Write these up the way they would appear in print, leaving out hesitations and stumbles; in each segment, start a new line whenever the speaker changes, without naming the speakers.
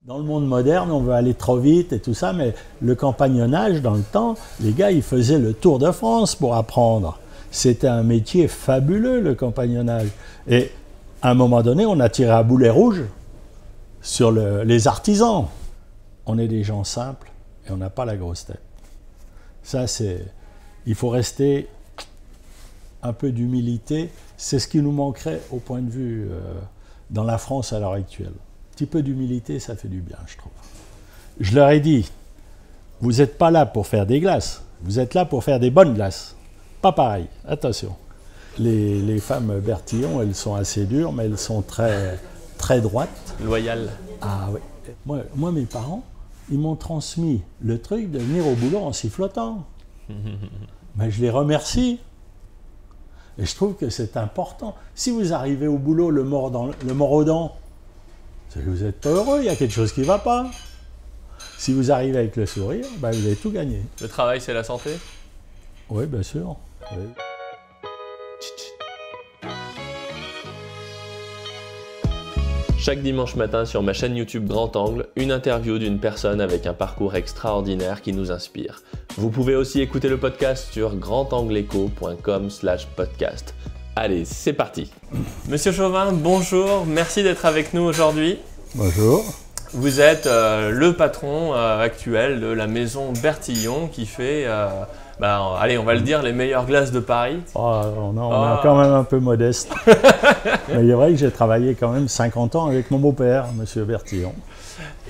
Dans le monde moderne, on veut aller trop vite et tout ça, mais le campagnonnage, dans le temps, les gars, ils faisaient le tour de France pour apprendre. C'était un métier fabuleux, le campagnonnage. Et à un moment donné, on a tiré à boulet rouge sur les artisans. On est des gens simples et on n'a pas la grosse tête. Ça, c'est... Il faut rester un peu d'humilité. C'est ce qui nous manquerait au point de vue dans la France à l'heure actuelle. Un petit peu d'humilité, ça fait du bien, je trouve. Je leur ai dit, vous n'êtes pas là pour faire des glaces, vous êtes là pour faire des bonnes glaces. Pas pareil, attention. Les femmes Bertillon, elles sont assez dures, mais elles sont très, très droites.
Loyales.
Ah oui. Moi, mes parents, ils m'ont transmis le truc de venir au boulot en sifflotant. Mais je les remercie. Et je trouve que c'est important. Si vous arrivez au boulot le mort aux dents, c'est que vous n'êtes pas heureux, il y a quelque chose qui ne va pas. Si vous arrivez avec le sourire, ben vous avez tout gagné.
Le travail, c'est la santé?
Oui, bien sûr. Oui.
Chaque dimanche matin sur ma chaîne YouTube Grand Angle, une interview d'une personne avec un parcours extraordinaire qui nous inspire. Vous pouvez aussi écouter le podcast sur grandangleeco.com/podcast. Allez, c'est parti. Monsieur Chauvin, bonjour, merci d'être avec nous aujourd'hui.
Bonjour.
Vous êtes le patron actuel de la maison Bertillon qui fait, allez, on va le dire, les meilleures glaces de Paris.
On est quand même un peu modeste. Mais il est vrai que j'ai travaillé quand même 50 ans avec mon beau-père, Monsieur Bertillon.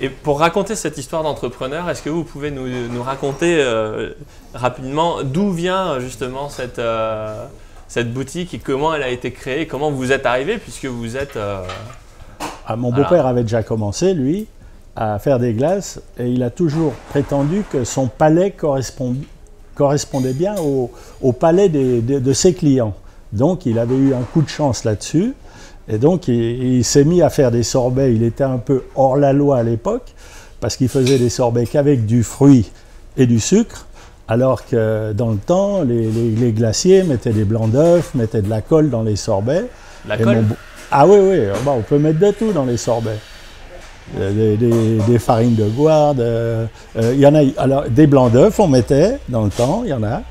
Et pour raconter cette histoire d'entrepreneur, est-ce que vous pouvez nous raconter rapidement d'où vient justement cette boutique et comment elle a été créée, comment vous êtes arrivé puisque vous êtes...
Mon beau-père avait déjà commencé, lui, à faire des glaces et il a toujours prétendu que son palais correspondait bien au palais de ses clients. Donc il avait eu un coup de chance là-dessus et donc il s'est mis à faire des sorbets. Il était un peu hors la loi à l'époque parce qu'il faisait des sorbets qu'avec du fruit et du sucre, alors que dans le temps, les glaciers mettaient des blancs d'œufs, mettaient de la colle dans les sorbets.
La colle?
Ah oui, on peut mettre de tout dans les sorbets. Des farines de gourde, il y en a, alors des blancs d'œufs on mettait dans le temps, il y en a.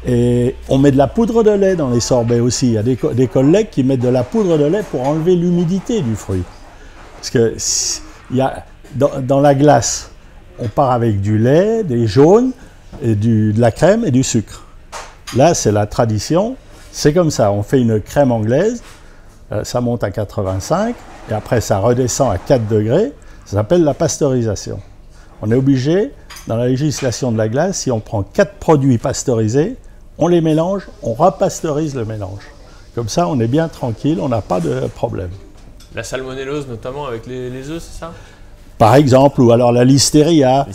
Et on met de la poudre de lait dans les sorbets aussi. Il y a des collègues qui mettent de la poudre de lait pour enlever l'humidité du fruit. Parce que dans la glace, on part avec du lait, des jaunes, et de la crème et du sucre. Là, c'est la tradition. C'est comme ça. On fait une crème anglaise, ça monte à 85, et après ça redescend à 4 degrés. Ça s'appelle la pasteurisation. On est obligé, dans la législation de la glace, si on prend 4 produits pasteurisés, on les mélange, on repasteurise le mélange. Comme ça, on est bien tranquille, on n'a pas de problème.
La salmonellose, notamment avec les œufs, c'est ça?
Par exemple, ou alors la listeria.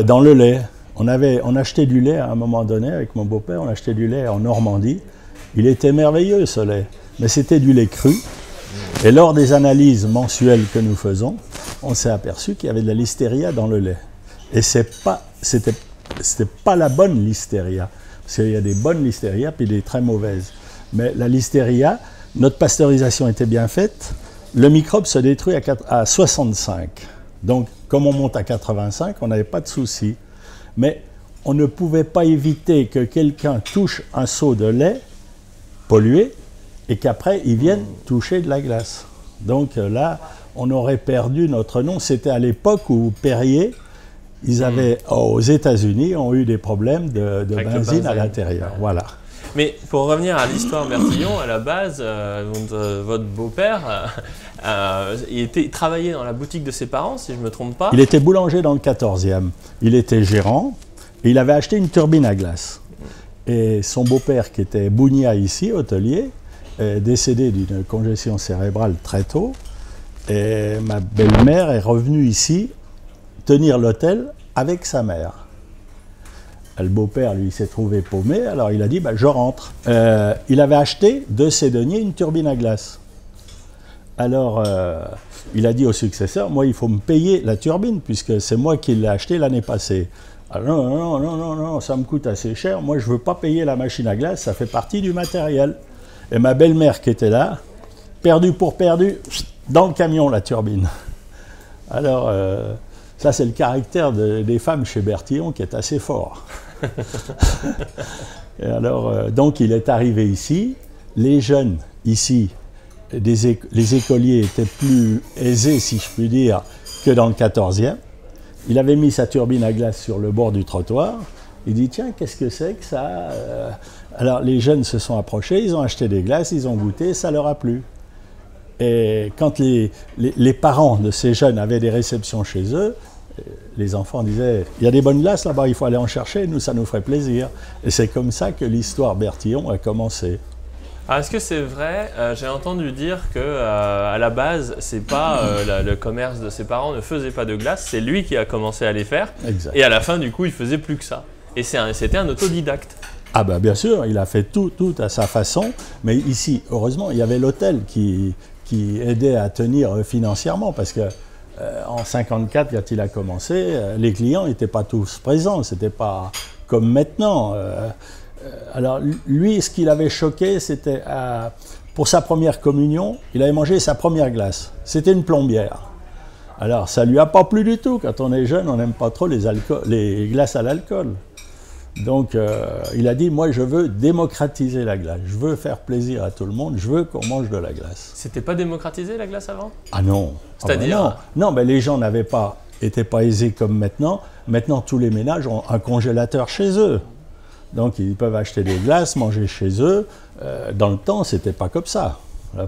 Dans le lait. On achetait du lait à un moment donné, avec mon beau-père, on achetait du lait en Normandie. Il était merveilleux, ce lait. Mais c'était du lait cru. Et lors des analyses mensuelles que nous faisons, on s'est aperçu qu'il y avait de la listeria dans le lait. Et c'était pas la bonne listeria. Parce qu'il y a des bonnes listeria puis des très mauvaises. Mais la listeria, notre pasteurisation était bien faite. Le microbe se détruit à 65. Donc, comme on monte à 85, on n'avait pas de souci. Mais on ne pouvait pas éviter que quelqu'un touche un seau de lait pollué et qu'après, ils viennent toucher de la glace. Donc là, on aurait perdu notre nom. C'était à l'époque où Perrier, ils avaient, aux États-Unis, ont eu des problèmes de benzine à l'intérieur. Voilà.
Mais pour revenir à l'histoire Bertillon, à la base, votre beau-père, il travaillait dans la boutique de ses parents, si je ne me trompe pas.
Il était boulanger dans le 14e. Il était gérant et il avait acheté une turbine à glace. Et son beau-père, qui était bougna ici, hôtelier, est décédé d'une congestion cérébrale très tôt. Et ma belle-mère est revenue ici tenir l'hôtel avec sa mère. Le beau-père, lui, s'est trouvé paumé, alors il a dit, je rentre. Il avait acheté de ses deniers une turbine à glace. Alors, il a dit au successeur, moi, il faut me payer la turbine, puisque c'est moi qui l'ai acheté l'année passée. Alors, non, ça me coûte assez cher, moi, je ne veux pas payer la machine à glace, ça fait partie du matériel. Et ma belle-mère qui était là, perdu pour perdu, dans le camion, la turbine. Alors, ça c'est le caractère des femmes chez Bertillon qui est assez fort. Et alors, donc il est arrivé ici. Les jeunes ici, les écoliers étaient plus aisés, si je puis dire, que dans le 14e. Il avait mis sa turbine à glace sur le bord du trottoir. Il dit, tiens, qu'est-ce que c'est que ça? Alors les jeunes se sont approchés, ils ont acheté des glaces, ils ont goûté, ça leur a plu. Et quand les parents de ces jeunes avaient des réceptions chez eux, les enfants disaient, il y a des bonnes glaces là-bas, il faut aller en chercher, nous, ça nous ferait plaisir. Et c'est comme ça que l'histoire Bertillon a commencé.
Est-ce que c'est vrai? J'ai entendu dire que à la base, c'est pas le commerce de ses parents ne faisait pas de glace, c'est lui qui a commencé à les faire.
Exact.
Et à la fin, du coup, il faisait plus que ça. Et c'était un autodidacte.
Ah ben bien sûr, il a fait tout à sa façon, mais ici, heureusement, il y avait l'hôtel qui aidait à tenir financièrement, parce que en 1954, quand il a commencé, les clients n'étaient pas tous présents, c'était pas comme maintenant. Alors lui, ce qui l'avait choqué, c'était pour sa première communion, il avait mangé sa première glace. C'était une plombière. Alors ça lui a pas plu du tout. Quand on est jeune, on n'aime pas trop les glaces à l'alcool. Donc il a dit, moi je veux démocratiser la glace. Je veux faire plaisir à tout le monde. Je veux qu'on mange de la glace.
C'était pas démocratisé la glace avant?
Ah non.
C'est-à-dire?
Non, mais les gens étaient pas aisés comme maintenant. Maintenant, tous les ménages ont un congélateur chez eux. Donc ils peuvent acheter des glaces, manger chez eux. Dans le temps, c'était pas comme ça.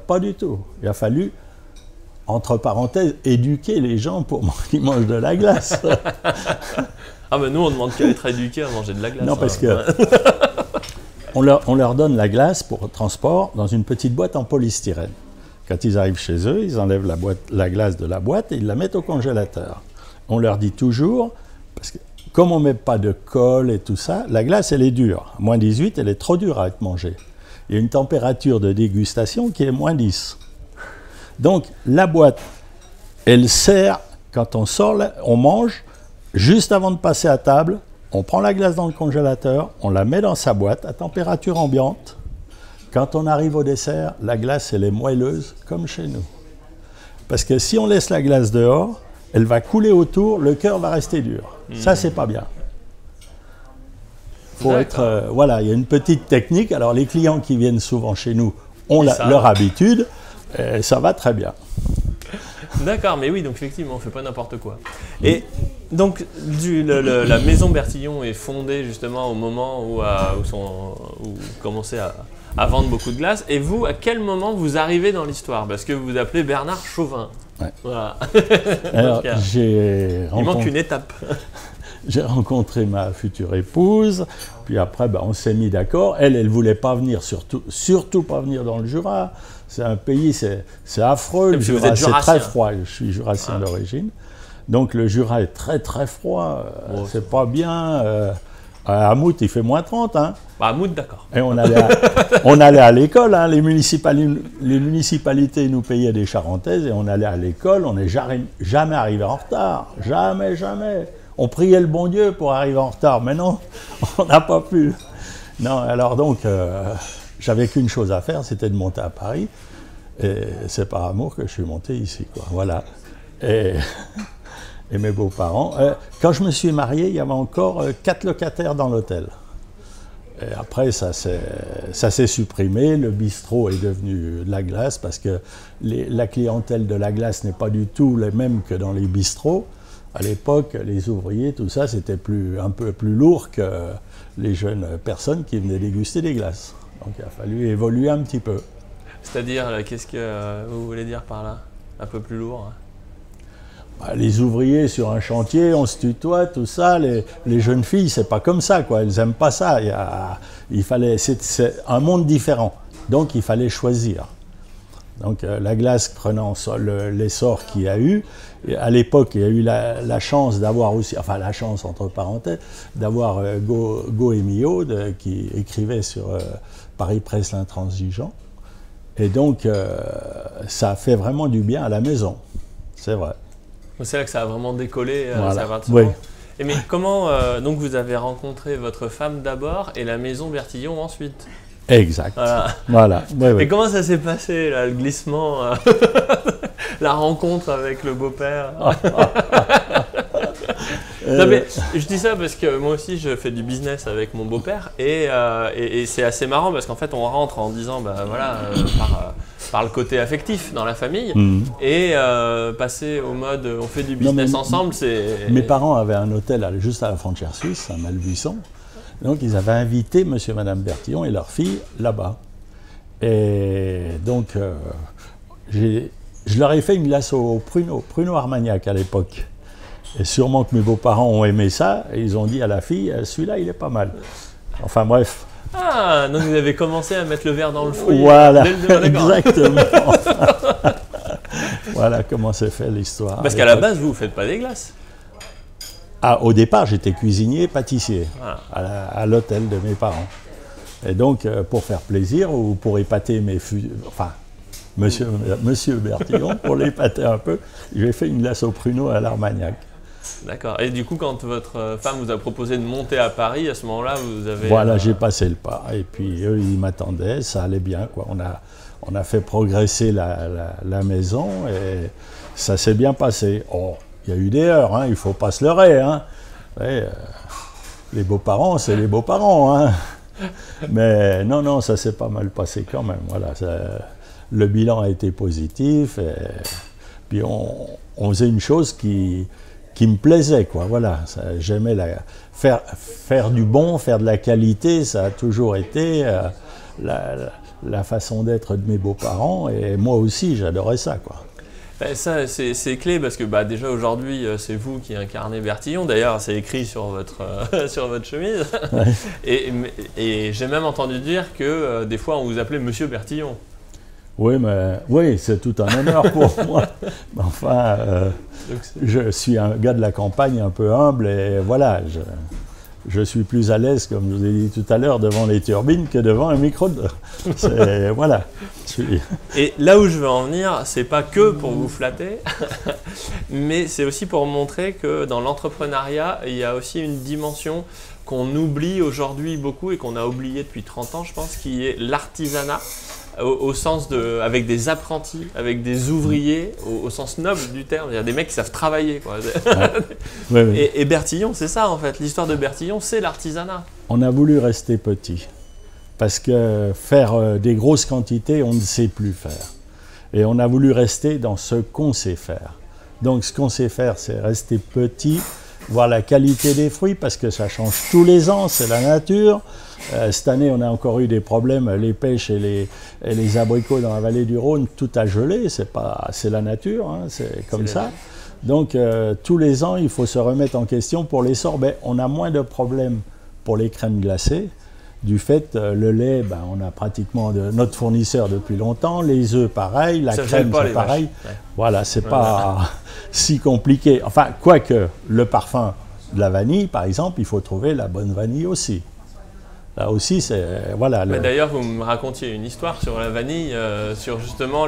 Pas du tout. Il a fallu, entre parenthèses, éduquer les gens pour qu'ils mangent de la glace.
Ah ben nous, on demande qu'à être éduqués à manger de la glace.
Non, parce que on leur donne la glace pour transport dans une petite boîte en polystyrène. Quand ils arrivent chez eux, ils enlèvent la glace de la boîte et ils la mettent au congélateur. On leur dit toujours, parce que comme on ne met pas de colle et tout ça, la glace, elle est dure. À moins 18, elle est trop dure à être mangée. Il y a une température de dégustation qui est moins 10. Donc, la boîte, elle sert, quand on sort, on mange, juste avant de passer à table, on prend la glace dans le congélateur, on la met dans sa boîte à température ambiante. Quand on arrive au dessert, la glace, elle est moelleuse, comme chez nous. Parce que si on laisse la glace dehors, elle va couler autour, le cœur va rester dur. Ça, c'est pas bien. Faut être, voilà, il y a une petite technique. Alors, les clients qui viennent souvent chez nous ont leur habitude, et ça va très bien.
D'accord, mais oui, donc effectivement, on ne fait pas n'importe quoi. Et donc, la maison Bertillon est fondée justement au moment où vous commencez à vendre beaucoup de glace. Et vous, à quel moment vous arrivez dans l'histoire? Parce que vous vous appelez Bernard Chauvin.
Ouais.
Voilà.
Alors,
il manque une étape.
J'ai rencontré ma future épouse, puis après, on s'est mis d'accord. Elle ne voulait pas venir, surtout pas venir dans le Jura. C'est un pays, c'est affreux. Le Jura, c'est très froid. Je suis jurassien d'origine. Donc le Jura est très très froid. C'est pas bien. À Hamout, il fait moins 30. Hein.
À Hamout, d'accord.
Et on allait à l'école. Hein. Les municipalités nous payaient des charentaises et on allait à l'école. On n'est jamais arrivé en retard. Jamais, jamais. On priait le bon Dieu pour arriver en retard. Mais non, on n'a pas pu. Non, alors donc, j'avais qu'une chose à faire, c'était de monter à Paris. Et c'est par amour que je suis monté ici, quoi. Voilà. Et mes beaux-parents. Quand je me suis marié, il y avait encore 4 locataires dans l'hôtel. Et après, ça s'est supprimé. Le bistrot est devenu de la glace parce que la clientèle de la glace n'est pas du tout la même que dans les bistrots. À l'époque, les ouvriers, tout ça, c'était un peu plus lourd que les jeunes personnes qui venaient déguster des glaces. Donc il a fallu évoluer un petit peu.
C'est-à-dire, qu'est-ce que vous voulez dire par là? Un peu plus lourd?
Les ouvriers sur un chantier, on se tutoie, tout ça. Les jeunes filles, c'est pas comme ça, quoi. Elles n'aiment pas ça. C'est un monde différent. Donc il fallait choisir. Donc la glace prenant l'essor qu'il y a eu. Et à l'époque, il y a eu la chance d'avoir aussi, enfin la chance entre parenthèses, d'avoir Go et Millot qui écrivaient sur Paris Presse l'intransigeant. Et donc ça a fait vraiment du bien à la maison. C'est vrai.
C'est là que ça a vraiment décollé.
Voilà. Oui.
Et mais comment donc vous avez rencontré votre femme d'abord et la maison Bertillon ensuite?
Exact. Voilà. Oui, oui.
Et comment ça s'est passé là, le glissement la rencontre avec le beau-père. Non, mais je dis ça parce que moi aussi je fais du business avec mon beau-père et c'est assez marrant parce qu'en fait on rentre en disant bah voilà par le côté affectif dans la famille et passer au mode on fait du business ensemble, c'est...
Mes parents avaient un hôtel juste à la frontière suisse, à Malbuisson, donc ils avaient invité monsieur et madame Bertillon et leur fille là-bas. Et donc je leur ai fait une glace au pruneau Armagnac à l'époque. Et sûrement que mes beaux-parents ont aimé ça, et ils ont dit à la fille, celui-là, il est pas mal. Enfin bref.
Ah, donc vous avez commencé à mettre le verre dans le fruit.
Voilà, exactement. Voilà comment s'est fait l'histoire.
Parce qu'à la base, vous ne faites pas des glaces.
Ah, au départ, j'étais cuisinier, pâtissier, à l'hôtel de mes parents. Et donc, pour faire plaisir, ou pour épater Monsieur Bertillon, pour l'épater un peu, j'ai fait une glace au pruneau à l'Armagnac.
D'accord. Et du coup, quand votre femme vous a proposé de monter à Paris, à ce moment-là, vous avez...
Voilà, j'ai passé le pas. Et puis, eux, ils m'attendaient, ça allait bien, quoi. On a fait progresser la maison et ça s'est bien passé. Oh, il y a eu des heures, hein, il ne faut pas se leurrer. Hein. Ouais, les beaux-parents, c'est les beaux-parents. Hein. Mais non, ça s'est pas mal passé quand même. Voilà, le bilan a été positif. Et puis, on faisait une chose qui me plaisait, quoi. Voilà, j'aimais faire du bon, faire de la qualité, ça a toujours été la façon d'être de mes beaux-parents, et moi aussi j'adorais ça, quoi.
Ça, c'est clé parce que bah, déjà aujourd'hui, c'est vous qui incarnez Bertillon. D'ailleurs, c'est écrit sur votre, sur votre chemise. Ouais. Et j'ai même entendu dire que des fois, on vous appelait Monsieur Bertillon.
Oui, oui, c'est tout un honneur pour moi. Enfin, je suis un gars de la campagne un peu humble et voilà, je suis plus à l'aise, comme je vous ai dit tout à l'heure, devant les turbines que devant un micro. Voilà.
Et là où je veux en venir, c'est pas que pour vous flatter, mais c'est aussi pour montrer que dans l'entrepreneuriat, il y a aussi une dimension qu'on oublie aujourd'hui beaucoup et qu'on a oublié depuis 30 ans, je pense, qui est l'artisanat. Au sens avec des apprentis, avec des ouvriers, au sens noble du terme, il y a des mecs qui savent travailler, quoi. Ouais. Ouais. Et Bertillon, c'est ça en fait, l'histoire de Bertillon, c'est l'artisanat.
On a voulu rester petit, parce que faire des grosses quantités, on ne sait plus faire. Et on a voulu rester dans ce qu'on sait faire. Donc ce qu'on sait faire, c'est rester petit, voir la qualité des fruits, parce que ça change tous les ans, c'est la nature. Cette année, on a encore eu des problèmes, les pêches et les abricots dans la vallée du Rhône, tout a gelé, c'est la nature, hein, c'est comme ça. Donc tous les ans, il faut se remettre en question pour les sorbets. On a moins de problèmes pour les crèmes glacées, du fait, le lait, ben, on a pratiquement notre fournisseur depuis longtemps, les œufs pareil, la crème c'est pareil. Ouais. Voilà, c'est pas si compliqué. Enfin, quoique le parfum de la vanille, par exemple, il faut trouver la bonne vanille aussi. Là aussi, c'est... Voilà.
D'ailleurs, vous me racontiez une histoire sur la vanille, sur justement...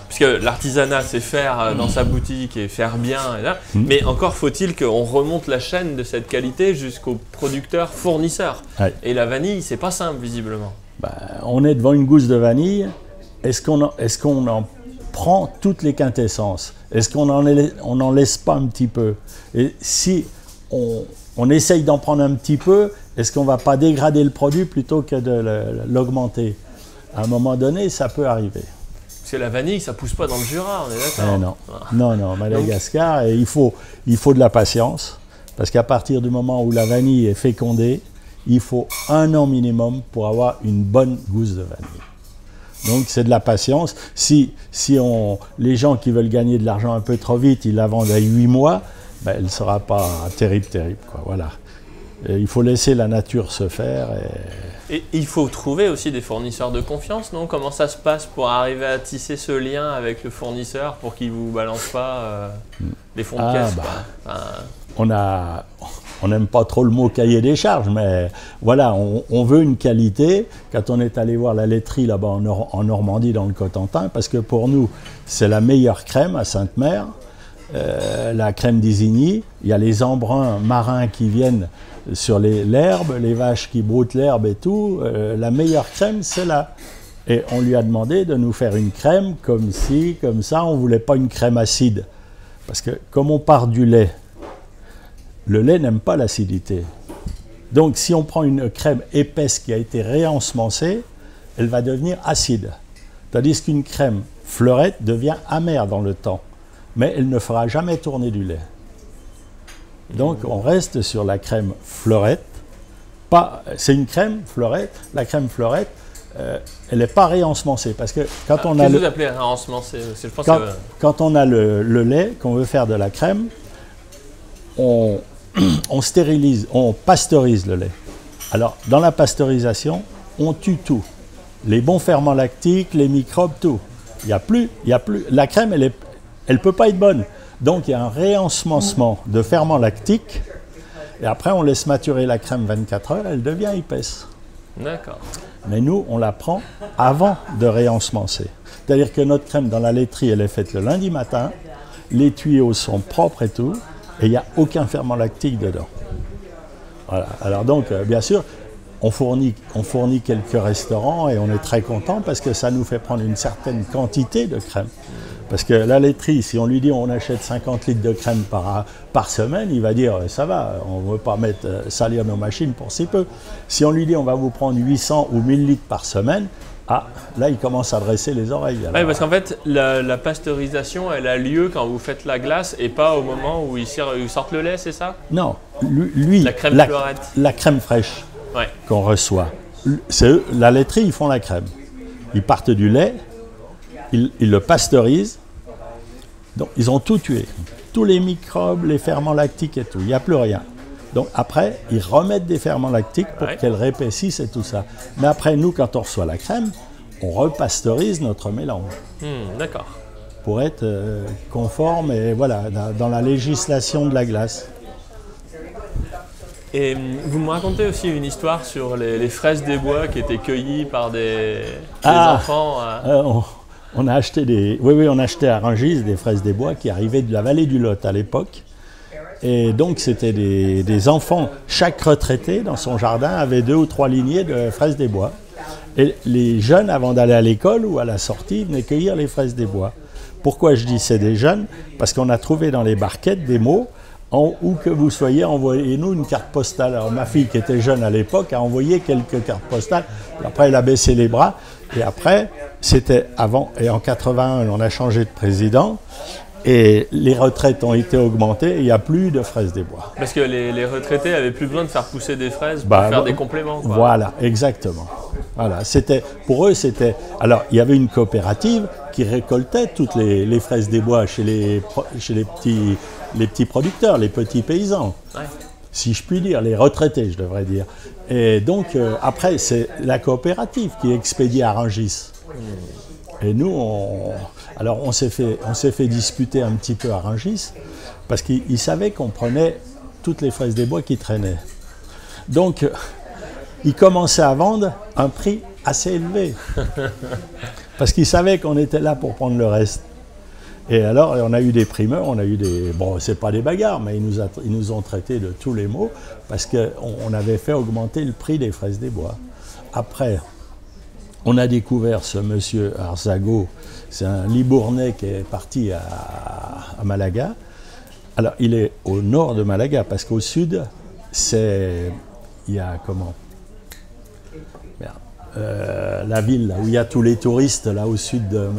Puisque l'artisanat, c'est faire dans sa boutique et faire bien, et là, mais encore faut-il qu'on remonte la chaîne de cette qualité jusqu'au producteur fournisseur. Ouais. Et la vanille, c'est pas simple, visiblement.
Ben, on est devant une gousse de vanille. Est-ce qu'on en prend toutes les quintessences? Est-ce qu'on n'en laisse pas un petit peu? Et si on essaye d'en prendre un petit peu, est-ce qu'on ne va pas dégrader le produit plutôt que de l'augmenter? À un moment donné, ça peut arriver.
Parce que la vanille, ça ne pousse pas dans le Jura, on est d'accord?
Non, Madagascar, et il faut de la patience, parce qu'à partir du moment où la vanille est fécondée, il faut 1 an minimum pour avoir une bonne gousse de vanille. Donc c'est de la patience. Si les gens qui veulent gagner de l'argent un peu trop vite, ils la vendent à 8 mois, ben, elle ne sera pas terrible, quoi. Voilà. Et il faut laisser la nature se faire.
Et il faut trouver aussi des fournisseurs de confiance, non? Comment ça se passe pour arriver à tisser ce lien avec le fournisseur pour qu'il ne vous balance pas des fonds de caisse?
On n'aime pas trop le mot cahier des charges, mais voilà, on veut une qualité. Quand on est allé voir la laiterie là-bas en Normandie, dans le Cotentin, parce que pour nous, c'est la meilleure crème à Sainte-Mère, la crème d'Isigny. Il y a les embruns marins qui viennent sur l'herbe, les vaches qui broutent l'herbe et tout. La meilleure crème, c'est là. Et on lui a demandé de nous faire une crème comme ci, comme ça. On ne voulait pas une crème acide. Parce que comme on part du lait, le lait n'aime pas l'acidité. Donc si on prend une crème épaisse qui a été réensemencée, elle va devenir acide. Tandis qu'une crème fleurette devient amère dans le temps. Mais elle ne fera jamais tourner du lait. Donc on reste sur la crème fleurette. C'est une crème fleurette. La crème fleurette, elle n'est pas réensemencée. Parce que quand on a
vous appelez réensemencé?
Quand on a le lait, qu'on veut faire de la crème, on stérilise, on pasteurise le lait. Alors dans la pasteurisation, on tue tout. Les bons ferments lactiques, les microbes, tout. Il y a plus, la crème, elle ne peut pas être bonne. Donc il y a un réensemencement de ferments lactiques. Et après, on laisse maturer la crème 24 heures, elle devient épaisse.
D'accord.
Mais nous, on la prend avant de réensemencer. C'est-à-dire que notre crème dans la laiterie, elle est faite le lundi matin, les tuyaux sont propres et tout, et il n'y a aucun ferment lactique dedans. Voilà. Alors donc, bien sûr, on fournit quelques restaurants et on est très content parce que ça nous fait prendre une certaine quantité de crème. Parce que la laiterie, si on lui dit on achète 50 litres de crème par semaine, il va dire ça va, on ne veut pas salir nos machines pour si peu. Si on lui dit on va vous prendre 800 ou 1000 litres par semaine, là il commence à dresser les oreilles.
Oui, parce qu'en fait la pasteurisation elle a lieu quand vous faites la glace et pas au moment où ils sortent le lait, c'est ça?
Non, lui,
la crème fleurette.
La crème fraîche qu'on reçoit. La laiterie, ils font la crème. Ils partent du lait. Ils le pasteurisent, donc ils ont tout tué, tous les microbes, les ferments lactiques et tout, il n'y a plus rien. Donc après, ils remettent des ferments lactiques pour qu'elles réépaississent et tout ça. Mais après, nous, quand on reçoit la crème, on repasteurise notre mélange.
D'accord.
Pour être conforme et voilà, dans la législation de la glace.
Et vous me racontez aussi une histoire sur les fraises des bois qui étaient cueillies par des enfants.
On a acheté on a acheté à Rungis des fraises des bois qui arrivaient de la vallée du Lot à l'époque. Et donc c'était des enfants, chaque retraité dans son jardin avait 2 ou 3 lignées de fraises des bois. Et les jeunes, avant d'aller à l'école ou à la sortie, venaient cueillir les fraises des bois. Pourquoi je dis c'est des jeunes? Parce qu'on a trouvé dans les barquettes des mots, où que vous soyez, envoyez-nous une carte postale. Alors ma fille qui était jeune à l'époque a envoyé quelques cartes postales, puis après elle a baissé les bras, et après, c'était avant, et en 81 on a changé de président, et les retraites ont été augmentées, et il n'y a plus de fraises des bois.
Parce que les retraités n'avaient plus besoin de faire pousser des fraises pour faire des compléments, quoi.
Voilà, exactement. Voilà, pour eux, c'était... Alors, il y avait une coopérative qui récoltait toutes les fraises des bois chez les petits producteurs, les petits paysans. Ouais. Si je puis dire, les retraités, je devrais dire. Et donc, après, c'est la coopérative qui expédie à Rungis. Et nous, on s'est fait disputer un petit peu à Rungis, parce qu'ils savaient qu'on prenait toutes les fraises des bois qui traînaient. Donc, ils commençaient à vendre un prix assez élevé, parce qu'ils savaient qu'on était là pour prendre le reste. Et alors, on a eu des primeurs, bon, c'est pas des bagarres, mais ils nous ont traités de tous les maux, parce qu'on avait fait augmenter le prix des fraises des bois. Après, on a découvert ce monsieur Arzago, c'est un Libournais qui est parti à Malaga. Alors, il est au nord de Malaga, parce qu'au sud, il y a comment? La ville là, où il y a tous les touristes, là au sud de...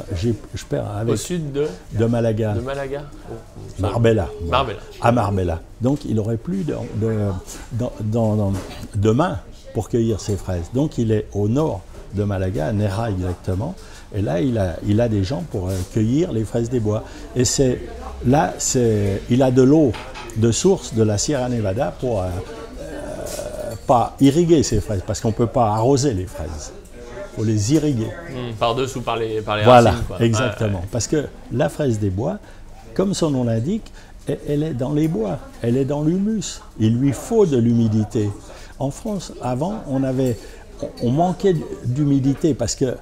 au sud
de Malaga.
De Malaga.
Marbella.
Marbella.
À Marbella. Donc il n'aurait plus de main pour cueillir ses fraises. Donc il est au nord de Malaga, à Nera exactement. Et là, il a des gens pour cueillir les fraises des bois. Et il a de l'eau de source de la Sierra Nevada pour... pas irriguer ces fraises, parce qu'on ne peut pas arroser les fraises. Il faut les irriguer.
Par-dessous, par les
voilà,
racines. Voilà,
exactement. Ouais. Parce que la fraise des bois, comme son nom l'indique, elle est dans les bois, elle est dans l'humus. Il lui faut de l'humidité. En France, avant, on manquait d'humidité, parce que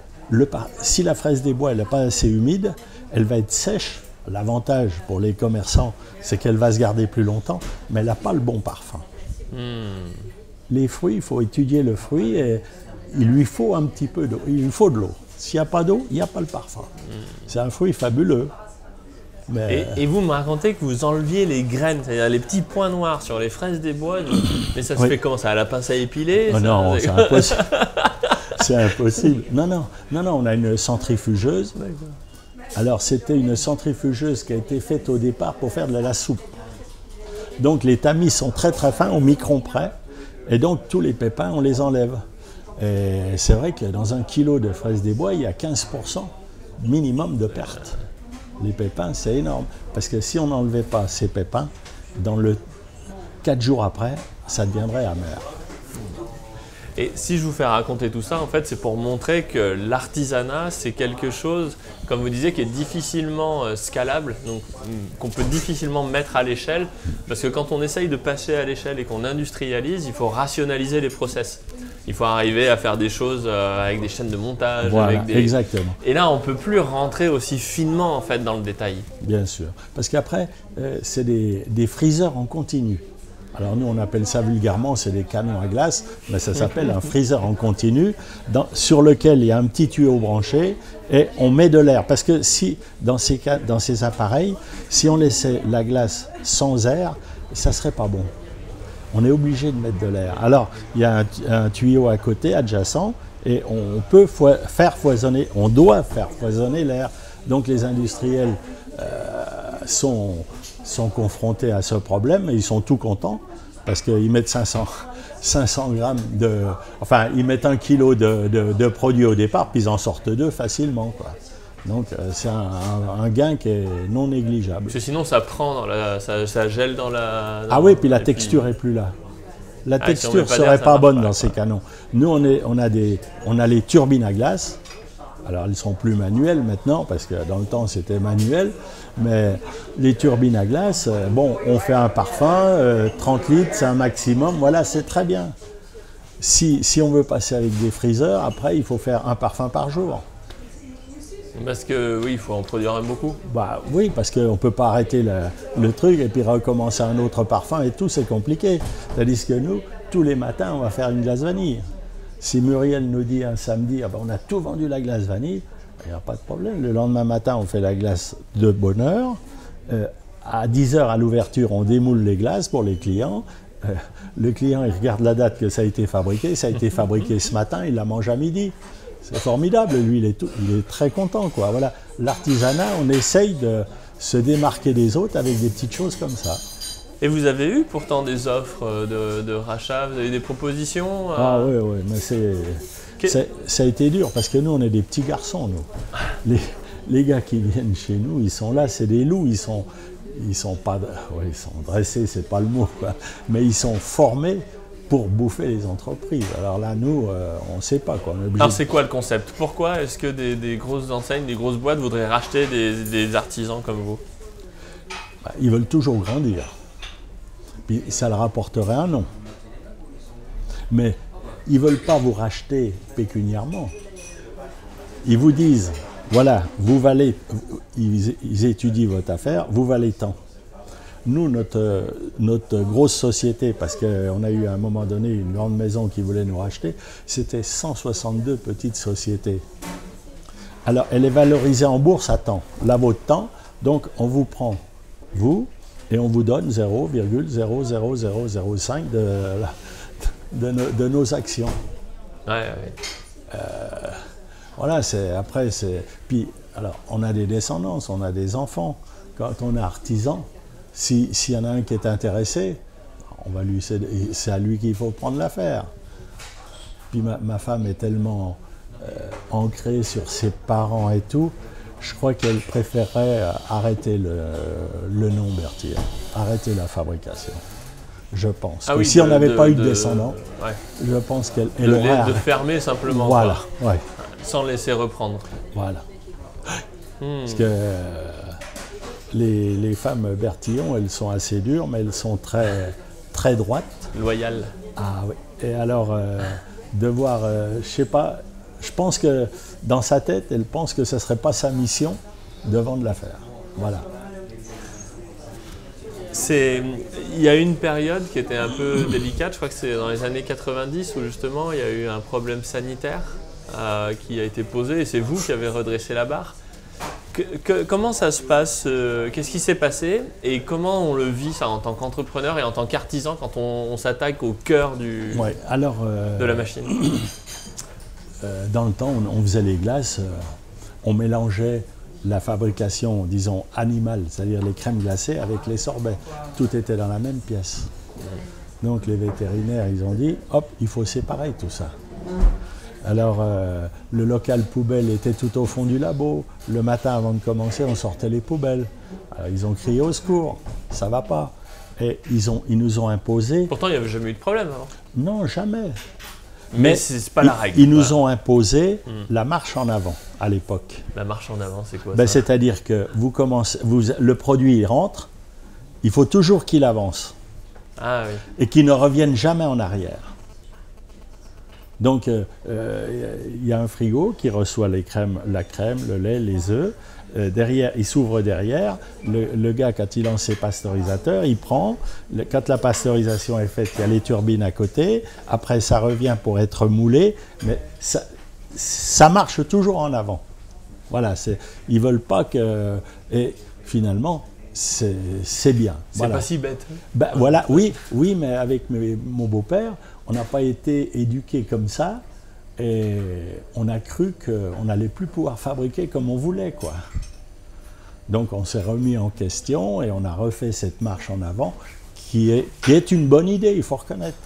si la fraise des bois n'est pas assez humide, elle va être sèche. L'avantage pour les commerçants, c'est qu'elle va se garder plus longtemps, mais elle n'a pas le bon parfum. Les fruits, il faut étudier le fruit et il lui faut un petit peu d'eau. Il lui faut de l'eau. S'il n'y a pas d'eau, il n'y a pas le parfum. C'est un fruit fabuleux.
Mais... Et vous me racontez que vous enleviez les graines, c'est-à-dire les petits points noirs sur les fraises des bois. Mais ça se fait comment? Ça à la pince à épiler?
Oh non, c'est impossible. C'est impossible. Non, on a une centrifugeuse. Alors, c'était une centrifugeuse qui a été faite au départ pour faire de la soupe. Donc, les tamis sont très très fins, au micron près. Et donc, tous les pépins, on les enlève. Et c'est vrai que dans 1 kilo de fraises des bois, il y a 15% minimum de perte. Les pépins, c'est énorme. Parce que si on n'enlevait pas ces pépins, 4 jours après, ça deviendrait amer.
Et si je vous fais raconter tout ça, en fait, c'est pour montrer que l'artisanat, c'est quelque chose, comme vous disiez, qui est difficilement scalable, donc qu'on peut difficilement mettre à l'échelle, parce que quand on essaye de passer à l'échelle et qu'on industrialise, il faut rationaliser les process. Il faut arriver à faire des choses avec des chaînes de montage.
Voilà,
avec
exactement.
Et là, on ne peut plus rentrer aussi finement en fait, dans le détail.
Bien sûr. Parce qu'après, c'est des freezers en continu. Alors nous, on appelle ça vulgairement, c'est des canons à glace, mais ça s'appelle un freezer en continu, sur lequel il y a un petit tuyau branché et on met de l'air. Parce que si, dans ces appareils, si on laissait la glace sans air, ça ne serait pas bon. On est obligé de mettre de l'air. Alors, il y a un tuyau à côté, adjacent, et on peut faire foisonner, on doit faire foisonner l'air. Donc les industriels sont confrontés à ce problème et ils sont tout contents parce qu'ils mettent 500 grammes enfin, ils mettent 1 kilo de produits au départ, puis ils en sortent 2 facilement, quoi. Donc c'est un gain qui est non négligeable.
Parce que sinon ça prend, ça gèle dans la...
Ah oui, puis la texture n'est plus là. La texture ne serait pas bonne dans ces canons. Nous, on a les turbines à glace. Alors, elles ne sont plus manuelles maintenant, parce que dans le temps, c'était manuel. Mais les turbines à glace, bon, on fait un parfum, 30 litres, c'est un maximum. Voilà, c'est très bien. Si on veut passer avec des freezers, après, il faut faire un parfum par jour.
Parce que oui, il faut en produire beaucoup.
Bah oui, parce qu'on ne peut pas arrêter le truc et puis recommencer un autre parfum et tout, c'est compliqué. Tandis que nous, tous les matins, on va faire une glace vanille. Si Muriel nous dit un samedi, ah ben on a tout vendu la glace vanille, il n'y a pas de problème. Le lendemain matin, on fait la glace de bonne heure. À 10 h à l'ouverture, on démoule les glaces pour les clients. Le client, il regarde la date que ça a été fabriqué. Ça a été fabriqué ce matin, il la mange à midi. C'est formidable, lui, il est très content, quoi. Voilà, l'artisanat, on essaye de se démarquer des autres avec des petites choses comme ça.
Et vous avez eu pourtant des offres de rachat, vous avez eu des propositions
Ah oui, mais ça a été dur, parce que nous, on est des petits garçons, nous. Les gars qui viennent chez nous, ils sont là, c'est des loups, ils sont dressés, c'est pas le mot, quoi. Mais ils sont formés pour bouffer les entreprises. Alors là, nous, on ne sait pas, quoi.
Alors c'est quoi le concept? Pourquoi est-ce que des grosses enseignes, des grosses boîtes voudraient racheter des artisans comme vous?
Ils veulent toujours grandir. Puis ça leur apporterait un nom. Mais ils ne veulent pas vous racheter pécuniairement. Ils vous disent, voilà, vous valez, ils étudient votre affaire, vous valez tant. Nous, notre grosse société, parce qu'on a eu à un moment donné une grande maison qui voulait nous racheter, c'était 162 petites sociétés. Alors, elle est valorisée en bourse à temps, la vôtre temps, donc on vous prend, vous, et on vous donne 0,00005 de nos actions.
Ouais.
Voilà, puis, alors, on a des descendances, on a des enfants. Quand on est artisan, s'il y en a un qui est intéressé, c'est à lui qu'il faut prendre l'affaire. Puis ma femme est tellement ancrée sur ses parents et tout, je crois qu'elle préférerait arrêter le nom Berthier, arrêter la fabrication. Je pense.
Ah oui,
si on n'avait pas eu de descendants,
ouais.
Je pense qu'elle aurait...
De fermer simplement.
Voilà, ouais.
Sans laisser reprendre.
Voilà. Parce que... Les femmes Bertillon, elles sont assez dures, mais elles sont très, très droites.
Loyales.
Ah oui. Et alors, je sais pas, je pense que dans sa tête, elle pense que ce ne serait pas sa mission de vendre l'affaire. Voilà.
Il y a une période qui était un peu délicate, je crois que c'est dans les années 90, où justement il y a eu un problème sanitaire qui a été posée et c'est vous qui avez redressé la barre. Comment ça se passe? Qu'est-ce qui s'est passé et comment on le vit ça en tant qu'entrepreneur et en tant qu'artisan quand on s'attaque au cœur de la machine?
Dans le temps, on faisait les glaces, on mélangeait la fabrication, disons, animale, c'est-à-dire les crèmes glacées avec les sorbets. Tout était dans la même pièce. Donc les vétérinaires, ils ont dit, hop, il faut séparer tout ça. Alors, le local poubelle était tout au fond du labo. Le matin, avant de commencer, on sortait les poubelles. Alors, ils ont crié au secours, ça va pas. Et ils nous ont imposé...
Pourtant, il n'y avait jamais eu de problème avant.
Non, jamais.
Mais c'est pas la règle.
Ils nous ont imposé la marche en avant, à l'époque.
La marche en avant, c'est quoi ça?
C'est-à-dire que le produit il rentre, il faut toujours qu'il avance.
Ah, oui.
Et qu'il ne revienne jamais en arrière. Donc, il y a un frigo qui reçoit la crème, le lait, les œufs. Derrière, il s'ouvre derrière. Le gars, quand il lance ses pasteurisateurs, il prend. Quand la pasteurisation est faite, il y a les turbines à côté. Après, ça revient pour être moulé. Mais ça marche toujours en avant. Voilà, ils ne veulent pas que... Et finalement, c'est bien.
C'est
voilà.
Pas si bête.
Ben, voilà, oui, mais avec mon beau-père, on n'a pas été éduqués comme ça et on a cru qu'on n'allait plus pouvoir fabriquer comme on voulait, quoi. Donc on s'est remis en question et on a refait cette marche en avant qui est une bonne idée, il faut reconnaître.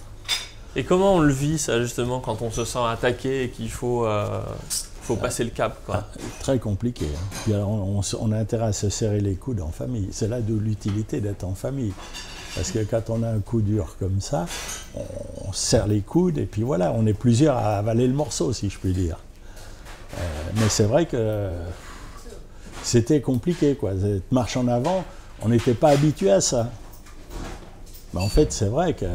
Et comment on le vit, ça, justement, quand on se sent attaqué et qu'il faut passer le cap, quoi?
Très compliqué. Hein. Puis alors, on a intérêt à se serrer les coudes en famille. C'est là d'où l'utilité d'être en famille. Parce que quand on a un coup dur comme ça, on serre les coudes et puis voilà, on est plusieurs à avaler le morceau, si je puis dire. Mais c'est vrai que c'était compliqué, quoi. Cette marche en avant, on n'était pas habitué à ça. Mais en fait, c'est vrai que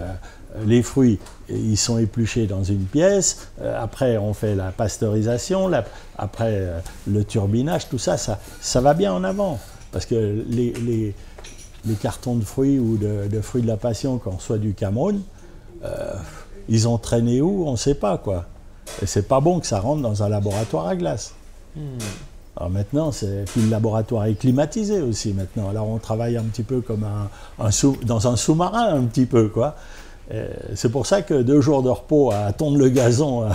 les fruits, ils sont épluchés dans une pièce. Après, on fait la pasteurisation. Après, le turbinage, tout ça, ça va bien en avant. Parce que les cartons de fruits ou de fruits de la passion qu'on reçoit du Cameroun, ils ont traîné où, on ne sait pas, quoi. Et c'est pas bon que ça rentre dans un laboratoire à glace. Alors maintenant, puis le laboratoire est climatisé aussi maintenant. Alors on travaille un petit peu comme dans un sous-marin un petit peu, quoi. C'est pour ça que 2 jours de repos à tondre le gazon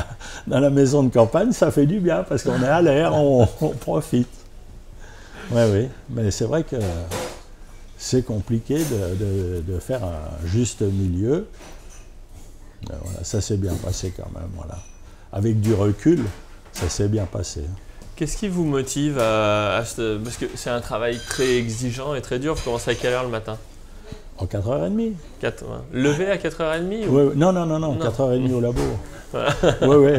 dans la maison de campagne, ça fait du bien parce qu'on est à l'air, on profite. Oui, mais c'est vrai que c'est compliqué de faire un juste milieu. Voilà, ça s'est bien passé quand même. Voilà. Avec du recul, ça s'est bien passé.
Qu'est-ce qui vous motive parce que c'est un travail très exigeant et très dur. Vous commencez à quelle heure le matin?
En 4h30.
Levé à 4h30
ou... Oui, non, 4h30 au labo. Oui,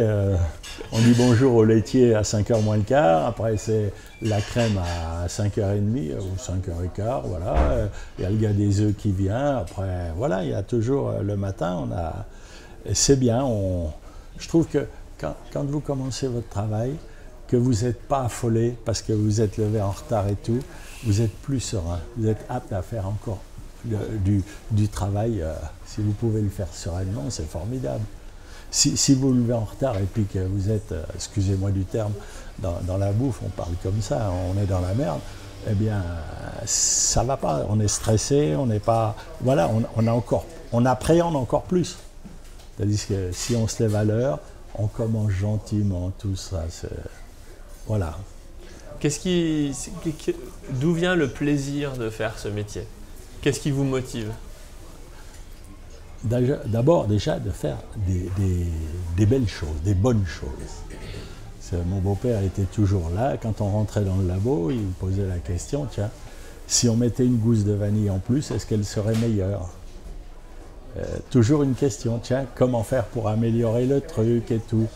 on dit bonjour au laitier à 5h moins le quart, après c'est la crème à 5h30 ou 5h15, voilà. Il y a le gars des œufs qui vient, après, voilà, il y a toujours le matin, c'est bien, je trouve que quand vous commencez votre travail, que vous n'êtes pas affolé parce que vous êtes levé en retard et tout, vous êtes plus serein, vous êtes apte à faire encore du travail, si vous pouvez le faire sereinement, c'est formidable. Si vous levez en retard et puis que vous êtes, excusez-moi du terme, dans la bouffe, on parle comme ça, on est dans la merde, eh bien, ça va pas, on est stressé, on n'est pas... Voilà, on appréhende encore plus. C'est-à-dire que si on se lève à l'heure, on commence gentiment, tout ça, c'est... Voilà.
D'où vient le plaisir de faire ce métier? Qu'est-ce qui vous motive?
D'abord, déjà, de faire des belles choses, des bonnes choses. Mon beau-père était toujours là. Quand on rentrait dans le labo, il me posait la question, tiens, si on mettait une gousse de vanille en plus, est-ce qu'elle serait meilleure? Toujours une question, tiens, comment faire pour améliorer le truc et tout.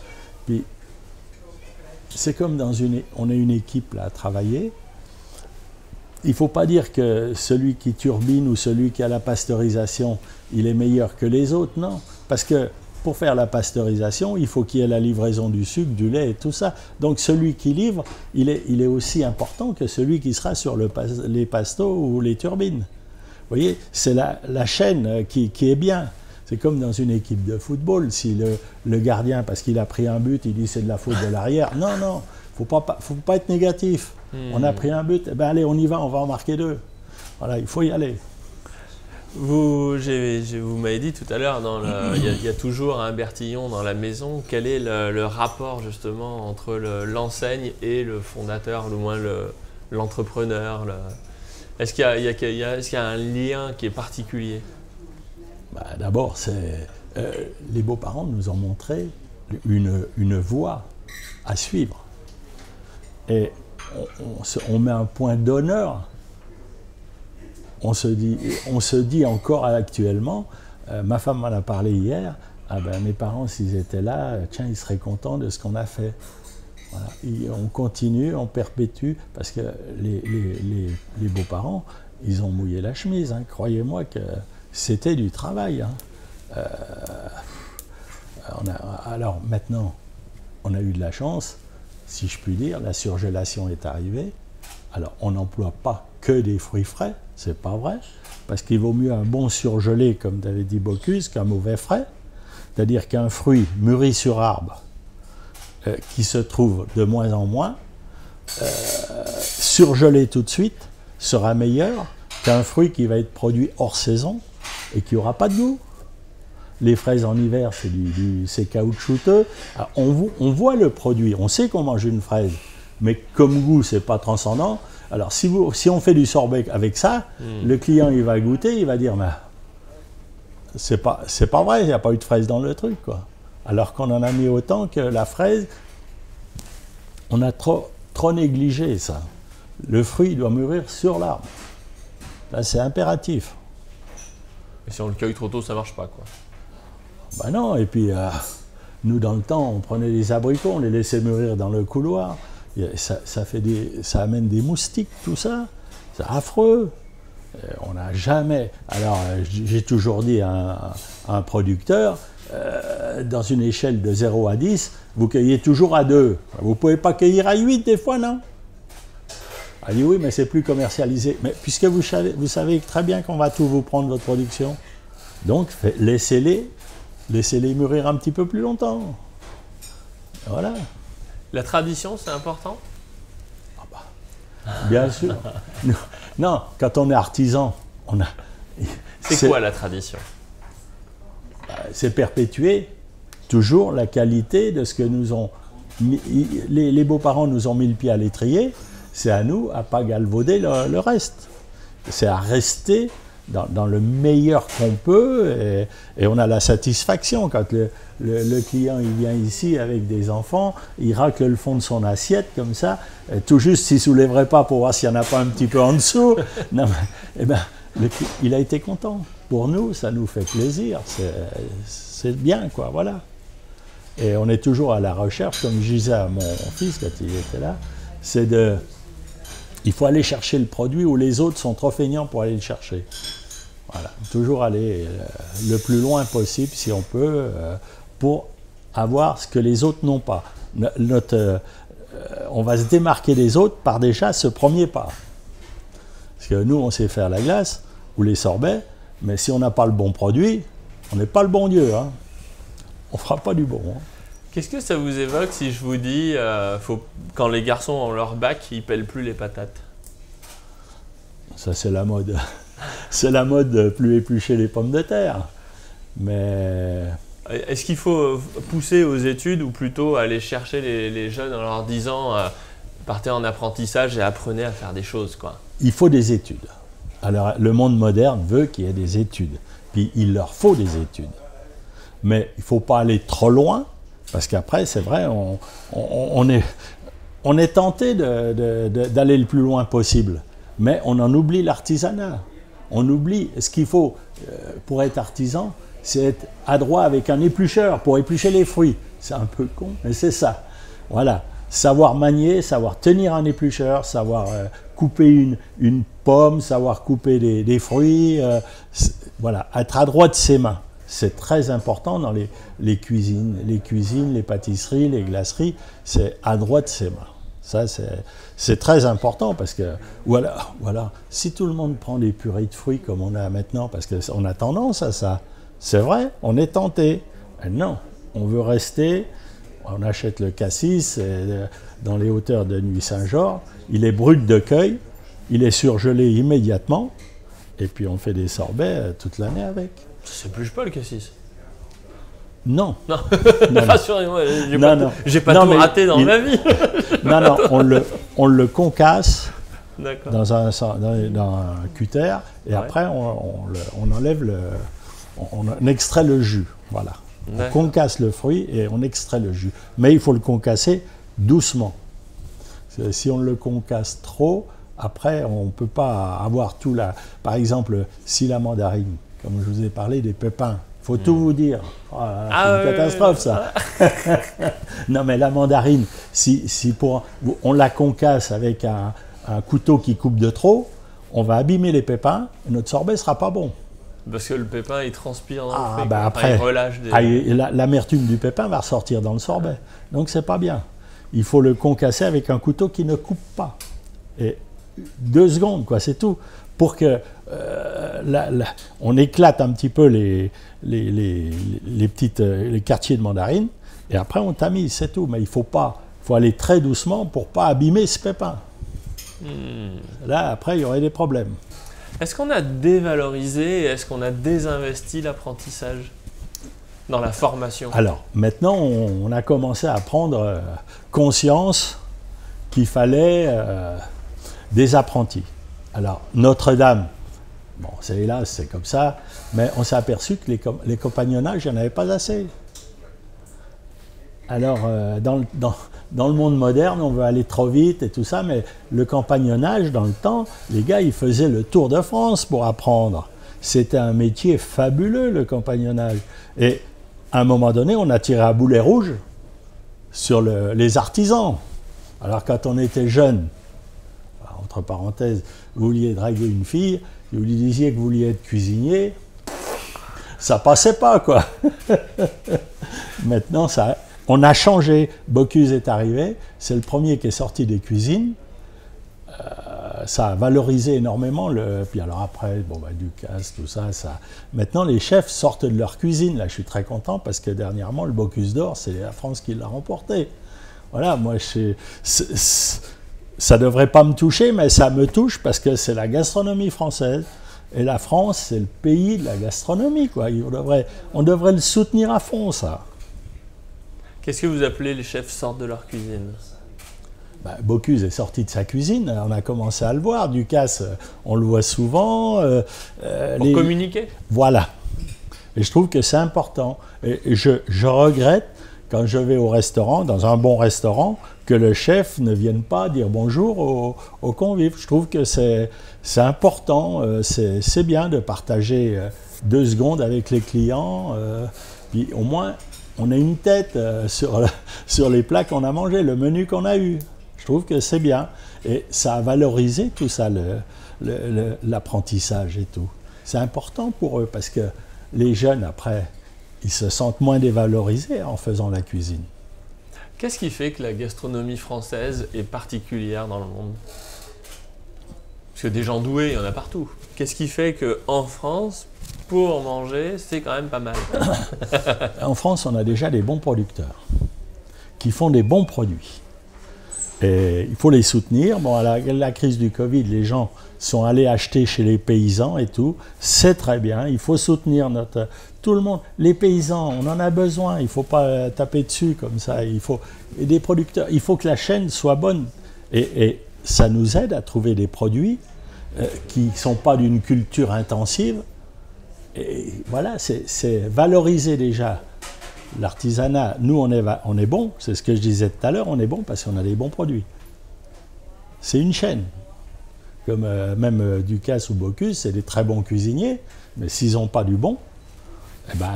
Puis, c'est comme on est une équipe là, à travailler. Il ne faut pas dire que celui qui turbine ou celui qui a la pasteurisation, il est meilleur que les autres, non. Parce que pour faire la pasteurisation, il faut qu'il y ait la livraison du sucre, du lait et tout ça. Donc celui qui livre, il est aussi important que celui qui sera sur les pastos ou les turbines. Vous voyez, c'est la chaîne qui est bien. C'est comme dans une équipe de football. Si le gardien, parce qu'il a pris un but, il dit c'est de la faute de l'arrière. Non, non, faut pas être négatif. On a pris un but, eh ben allez, on y va, on va en marquer 2. Voilà, il faut y aller.
Vous m'avez dit tout à l'heure, il y a toujours un Bertillon dans la maison. Quel est le rapport justement entre l'enseigne et le fondateur, ou au moins l'entrepreneur? Est-ce qu'il y a un lien qui est particulier?
D'abord, les beaux-parents nous ont montré une voie à suivre. Et on met un point d'honneur. On se dit encore actuellement, ma femme m'en a parlé hier, ah ben, mes parents s'ils étaient là, tiens, ils seraient contents de ce qu'on a fait. Voilà. On continue, on perpétue, parce que les beaux-parents, ils ont mouillé la chemise, hein. Croyez-moi que c'était du travail. Hein. Alors maintenant, on a eu de la chance, si je puis dire, la surgélation est arrivée. Alors on n'emploie pas que des fruits frais, c'est pas vrai, parce qu'il vaut mieux un bon surgelé, comme t'avais dit Bocuse, qu'un mauvais frais. C'est-à-dire qu'un fruit mûri sur arbre, qui se trouve de moins en moins, surgelé tout de suite, sera meilleur qu'un fruit qui va être produit hors saison et qui n'aura pas de goût. Les fraises en hiver, c'est caoutchouteux. Alors, on voit le produit, on sait qu'on mange une fraise, mais comme goût, c'est pas transcendant. Alors, si on fait du sorbet avec ça, le client, il va goûter, il va dire, mais c'est pas vrai, il n'y a pas eu de fraise dans le truc, quoi. Alors qu'on en a mis autant que la fraise, on a trop négligé ça. Le fruit doit mûrir sur l'arbre. Là, c'est impératif.
Et si on le cueille trop tôt, ça marche pas, quoi.
Ben non, et puis, nous, dans le temps, on prenait des abricots, on les laissait mûrir dans le couloir. Ça amène des moustiques, tout ça. C'est affreux. On n'a jamais... Alors, j'ai toujours dit à un producteur, dans une échelle de 0 à 10, vous cueillez toujours à 2. Vous ne pouvez pas cueillir à 8 des fois, non? Elle dit oui, mais c'est plus commercialisé. Mais puisque vous savez très bien qu'on va tout vous prendre votre production, donc laissez-les mûrir un petit peu plus longtemps. Voilà.
La tradition, c'est important?
Bien sûr. Non, quand on est artisan,
C'est quoi la tradition?
C'est perpétuer toujours la qualité de ce que nous ont... Les beaux-parents nous ont mis le pied à l'étrier, c'est à nous à ne pas galvauder le reste. C'est à rester dans le meilleur qu'on peut, et on a la satisfaction quand le client il vient ici avec des enfants, il racle le fond de son assiette comme ça, tout juste s'il ne soulèverait pas pour voir s'il n'y en a pas un petit peu en dessous. Non, eh ben, il a été content. Pour nous, ça nous fait plaisir, c'est bien, quoi, voilà. Et on est toujours à la recherche, comme je disais à mon fils quand il était là, il faut aller chercher le produit où les autres sont trop feignants pour aller le chercher. Voilà, toujours aller le plus loin possible, si on peut, pour avoir ce que les autres n'ont pas. On va se démarquer des autres par déjà ce premier pas. Parce que nous, on sait faire la glace ou les sorbets, mais si on n'a pas le bon produit, on n'est pas le bon Dieu. Hein. On ne fera pas du bon. Hein.
Qu'est-ce que ça vous évoque si je vous dis, quand les garçons ont leur bac, ils ne pèlent plus les patates?
Ça, c'est la mode. C'est la mode de plus éplucher les pommes de terre. Mais...
Est-ce qu'il faut pousser aux études ou plutôt aller chercher les jeunes en leur disant partez en apprentissage et apprenez à faire des choses, quoi?
Il faut des études. Alors, le monde moderne veut qu'il y ait des études. Puis, il leur faut des études. Mais il ne faut pas aller trop loin, parce qu'après, c'est vrai, on est tenté d'aller le plus loin possible. Mais on en oublie l'artisanat. On oublie ce qu'il faut pour être artisan, c'est être adroit avec un éplucheur pour éplucher les fruits. C'est un peu con, mais c'est ça. Voilà. Savoir manier, savoir tenir un éplucheur, savoir couper une pomme, savoir couper des fruits. Voilà, être adroit de ses mains. C'est très important dans les cuisines, les pâtisseries, les glaceries. C'est adroit de ses mains. Ça, c'est très important parce que, voilà, si tout le monde prend des purées de fruits comme on a maintenant, parce qu'on a tendance à ça, C'est vrai, on est tenté. Mais non, on veut rester, on achète le cassis dans les hauteurs de Nuit-Saint-Georges, il est brut de cueil, il est surgelé immédiatement, et puis on fait des sorbets toute l'année avec.
Ça s'épluche pas le cassis?
Non.
Non, rassurez-moi, j'ai pas tout raté dans ma vie.
Non, on le concasse dans un cutter, et après on enlève on extrait le jus, voilà. On concasse le fruit et on extrait le jus. Mais il faut le concasser doucement. Si on le concasse trop, après on ne peut pas avoir tout là. Par exemple, si la mandarine, comme je vous ai parlé des pépins, il faut tout vous dire. Oh là là, c'est une catastrophe ça. Non mais la mandarine, on la concasse avec un couteau qui coupe de trop, on va abîmer les pépins et notre sorbet ne sera pas bon.
Parce que le pépin, il transpire dans le fruit.
Après,
il relâche des...
l'amertume du pépin va ressortir dans le sorbet. Donc, c'est pas bien. Il faut le concasser avec un couteau qui ne coupe pas. Et 2 secondes, quoi, c'est tout. Pour que on éclate un petit peu les quartiers de mandarine. Et après, on tamise, c'est tout. Mais il faut aller très doucement pour pas abîmer ce pépin. Là, après, il y aurait des problèmes.
Est-ce qu'on a dévalorisé, est-ce qu'on a désinvesti l'apprentissage dans la formation?
Alors, maintenant, on a commencé à prendre conscience qu'il fallait des apprentis. Alors, Notre-Dame, bon, c'est hélas, c'est comme ça, mais on s'est aperçu que les compagnonnages, il n'y en avait pas assez. Alors, dans le monde moderne, on veut aller trop vite et tout ça, mais le compagnonnage, dans le temps, les gars, ils faisaient le tour de France pour apprendre. C'était un métier fabuleux, le compagnonnage. Et à un moment donné, on a tiré à boulet rouge sur les artisans. Alors, quand on était jeune, entre parenthèses, vous vouliez draguer une fille, vous lui disiez que vous vouliez être cuisinier, ça passait pas, quoi. Maintenant, on a changé. Bocuse est arrivé, c'est le premier qui est sorti des cuisines. Ça a valorisé énormément puis alors après, Ducasse, tout ça. Maintenant, les chefs sortent de leur cuisine. Là, je suis très content parce que dernièrement, le Bocuse d'or, c'est la France qui l'a remporté. Voilà, moi, ça devrait pas me toucher, mais ça me touche parce que c'est la gastronomie française. Et la France, c'est le pays de la gastronomie, quoi. On devrait le soutenir à fond, ça.
Qu'est-ce que vous appelez les chefs sortent de leur cuisine?
Bocuse est sorti de sa cuisine, on a commencé à le voir. Ducasse, on le voit souvent.
Pour communiquer?
Voilà. Et je trouve que c'est important. Et je regrette, quand je vais au restaurant, dans un bon restaurant, que le chef ne vienne pas dire bonjour aux convives. Je trouve que c'est important, c'est bien de partager 2 secondes avec les clients. Puis au moins, on a une tête sur les plats qu'on a mangés, le menu qu'on a eu. Je trouve que c'est bien. Et ça a valorisé tout ça, l'apprentissage et tout. C'est important pour eux parce que les jeunes, après, ils se sentent moins dévalorisés en faisant la cuisine.
Qu'est-ce qui fait que la gastronomie française est particulière dans le monde? Parce que des gens doués, il y en a partout. Qu'est-ce qui fait qu'en France, pour manger, c'est quand même pas mal?
En France, on a déjà des bons producteurs qui font des bons produits. Et il faut les soutenir. Bon, à la crise du Covid, les gens sont allés acheter chez les paysans et tout. C'est très bien. Il faut soutenir tout le monde. Les paysans, on en a besoin. Il ne faut pas taper dessus comme ça. Et des producteurs. Il faut que la chaîne soit bonne. Et ça nous aide à trouver des produits qui ne sont pas d'une culture intensive. Et voilà, c'est valoriser déjà l'artisanat. Nous, on est bon, c'est ce que je disais tout à l'heure, on est bon parce qu'on a des bons produits. C'est une chaîne. Comme même Ducasse ou Bocuse, c'est des très bons cuisiniers, mais s'ils n'ont pas du bon,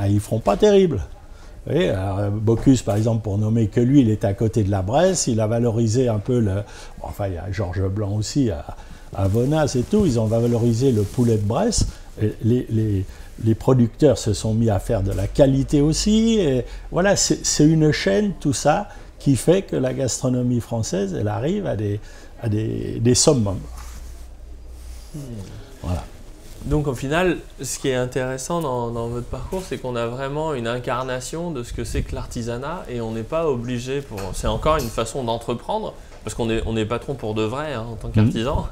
ils ne feront pas terrible. Vous voyez, Bocuse, par exemple, pour nommer que lui, il est à côté de la Bresse, il a valorisé un peu enfin, il y a Georges Blanc aussi, à Vonas et tout, ils ont valorisé le poulet de Bresse. Et les producteurs se sont mis à faire de la qualité aussi. Et voilà, c'est une chaîne, tout ça, qui fait que la gastronomie française, elle arrive à des summums. Voilà.
Donc au final, ce qui est intéressant dans votre parcours, c'est qu'on a vraiment une incarnation de ce que c'est que l'artisanat et on n'est pas obligé pour... C'est encore une façon d'entreprendre, parce qu'on est patron pour de vrai en tant qu'artisan.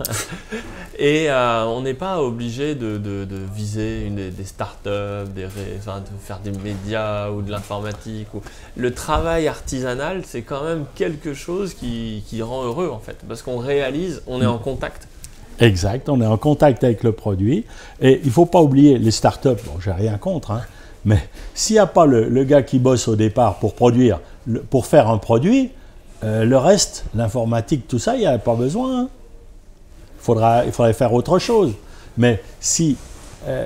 Et on n'est pas obligé de viser des startups, de faire des médias ou de l'informatique. Le travail artisanal, c'est quand même quelque chose qui rend heureux en fait, parce qu'on réalise, on est en contact.
Exact, on est en contact avec le produit. Et il ne faut pas oublier les startups, bon, j'ai rien contre, hein, mais s'il n'y a pas le gars qui bosse au départ pour produire, pour faire un produit, le reste, l'informatique, tout ça, il n'y a pas besoin. Hein. Il faudrait faire autre chose. Mais si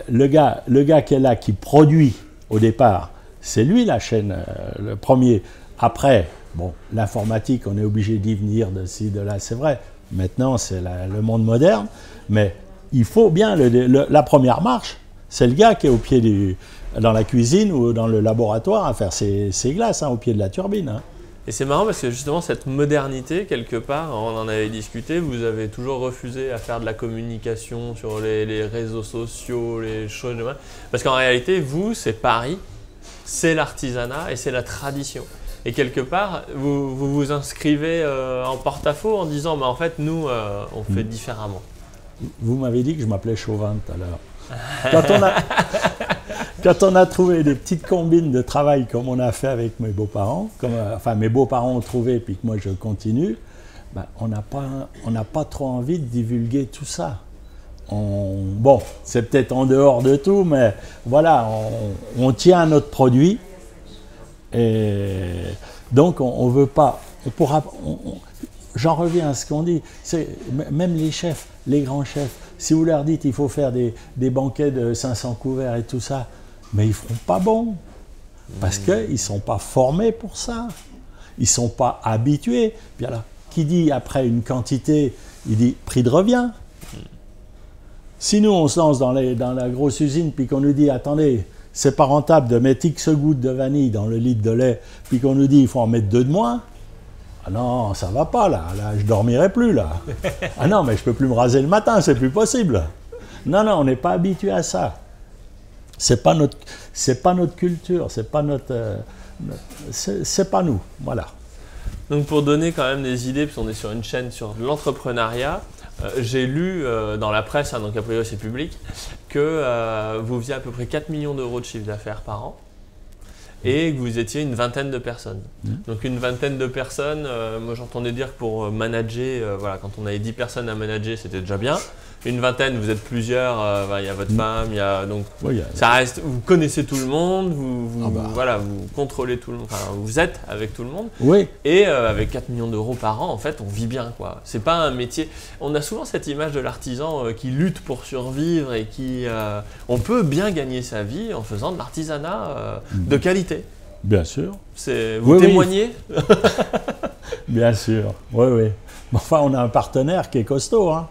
le gars qui est là, qui produit au départ, c'est lui la chaîne, le premier. Après, bon, l'informatique, on est obligé d'y venir de ci, de là, c'est vrai. Maintenant, c'est le monde moderne, mais il faut bien, la première marche, c'est le gars qui est au pied dans la cuisine ou dans le laboratoire à faire ses glaces, hein, au pied de la turbine. Hein.
Et c'est marrant parce que justement, cette modernité, quelque part, on en avait discuté, vous avez toujours refusé à faire de la communication sur les réseaux sociaux, les choses de même. Parce qu'en réalité, vous, c'est Paris, c'est l'artisanat et c'est la tradition. Et quelque part, vous vous inscrivez en porte-à-faux en disant mais en fait, nous, on fait différemment.
Vous m'avez dit que je m'appelais Chauvin tout à l'heure. Quand on a trouvé des petites combines de travail comme on a fait avec mes beaux-parents, enfin mes beaux-parents ont trouvé puis que moi je continue, ben, on n'a pas trop envie de divulguer tout ça. Bon, c'est peut-être en dehors de tout, mais voilà, on tient à notre produit. Et donc, on ne veut pas. J'en reviens à ce qu'on dit. Même les chefs, les grands chefs, si vous leur dites qu'il faut faire des banquets de 500 couverts et tout ça, mais ils ne feront pas bon. Parce qu'ils ne sont pas formés pour ça. Ils ne sont pas habitués. Puis alors, qui dit après une quantité, il dit prix de revient. Si nous, on se lance dans la grosse usine, puis qu'on nous dit attendez, c'est pas rentable de mettre X gouttes de vanille dans le litre de lait, puis qu'on nous dit qu'il faut en mettre 2 de moins. Ah non, ça va pas là je dormirai plus là. Ah non, mais je peux plus me raser le matin, c'est plus possible. Non, on n'est pas habitué à ça. C'est pas notre culture, c'est pas c'est pas nous, voilà.
Donc pour donner quand même des idées, parce qu'on est sur une chaîne sur l'entrepreneuriat, j'ai lu dans la presse, hein, donc a priori c'est public, que vous faisiez à peu près 4 millions d'euros de chiffre d'affaires par an et que vous étiez une vingtaine de personnes. Donc une vingtaine de personnes, moi j'entendais dire que pour manager, voilà, quand on avait 10 personnes à manager, c'était déjà bien. Une vingtaine, vous êtes plusieurs, il y a votre femme, il y a donc ça reste, vous connaissez tout le monde, voilà, vous contrôlez tout le monde, enfin, vous êtes avec tout le monde.
Oui.
Et avec 4 millions d'euros par an, en fait, on vit bien, quoi. C'est pas un métier. On a souvent cette image de l'artisan qui lutte pour survivre et qui, on peut bien gagner sa vie en faisant de l'artisanat de qualité.
Bien sûr.
Vous témoignez.
Bien sûr. Oui. Enfin, on a un partenaire qui est costaud, hein.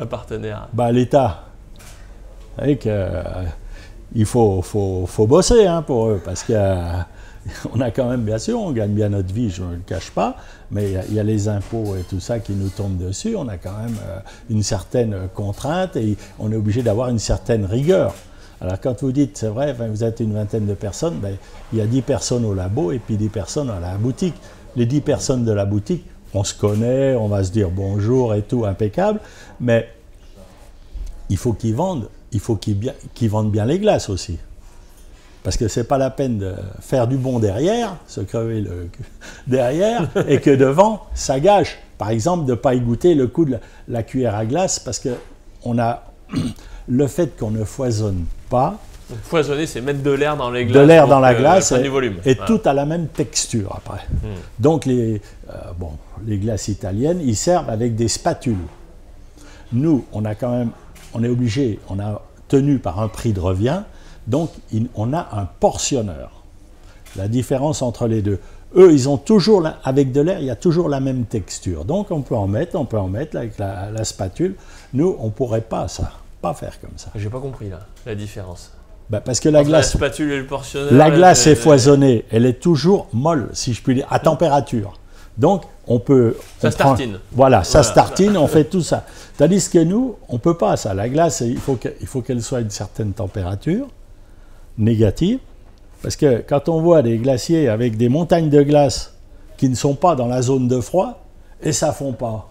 Un partenaire.
Bah, l'État. Vous savez il faut bosser hein, pour eux, parce qu'on a quand même, bien sûr, on gagne bien notre vie, je ne le cache pas, mais il y a les impôts et tout ça qui nous tombent dessus, on a quand même une certaine contrainte et on est obligé d'avoir une certaine rigueur. Alors quand vous dites, c'est vrai, vous êtes une vingtaine de personnes, ben, il y a 10 personnes au labo et puis 10 personnes à la boutique. Les 10 personnes de la boutique, on se connaît, on va se dire bonjour et tout, impeccable, mais il faut qu'ils vendent, qu'ils vendent bien les glaces aussi. Parce que c'est pas la peine de faire du bon derrière, se crever le cul derrière, et que devant, ça gâche. Par exemple, de ne pas y goûter le coup de la cuillère à glace, parce que on a le fait qu'on ne foisonne pas.
Donc, foisonner, c'est mettre de l'air dans les glaces.
De l'air dans la glace
du volume.
Et voilà. Tout a la même texture après. Donc les glaces italiennes, ils servent avec des spatules. Nous, on est obligé, on a tenu par un prix de revient, donc on a un portionneur. La différence entre les deux. Eux, ils ont toujours, avec de l'air, il y a toujours la même texture. Donc on peut en mettre avec la spatule. Nous, on ne pourrait pas faire comme ça.
J'ai pas compris là, la différence.
Ben, parce que la glace,
la spatule et le portionneur,
la glace est foisonnée, elle est toujours molle, si je puis dire, à température. Donc, on peut...
Ça se tartine.
Voilà, ça se tartine, on fait tout ça. Tandis que nous, on ne peut pas ça. La glace, il faut qu'elle soit à une certaine température négative. Parce que quand on voit des glaciers avec des montagnes de glace qui ne sont pas dans la zone de froid, et ça ne fond pas.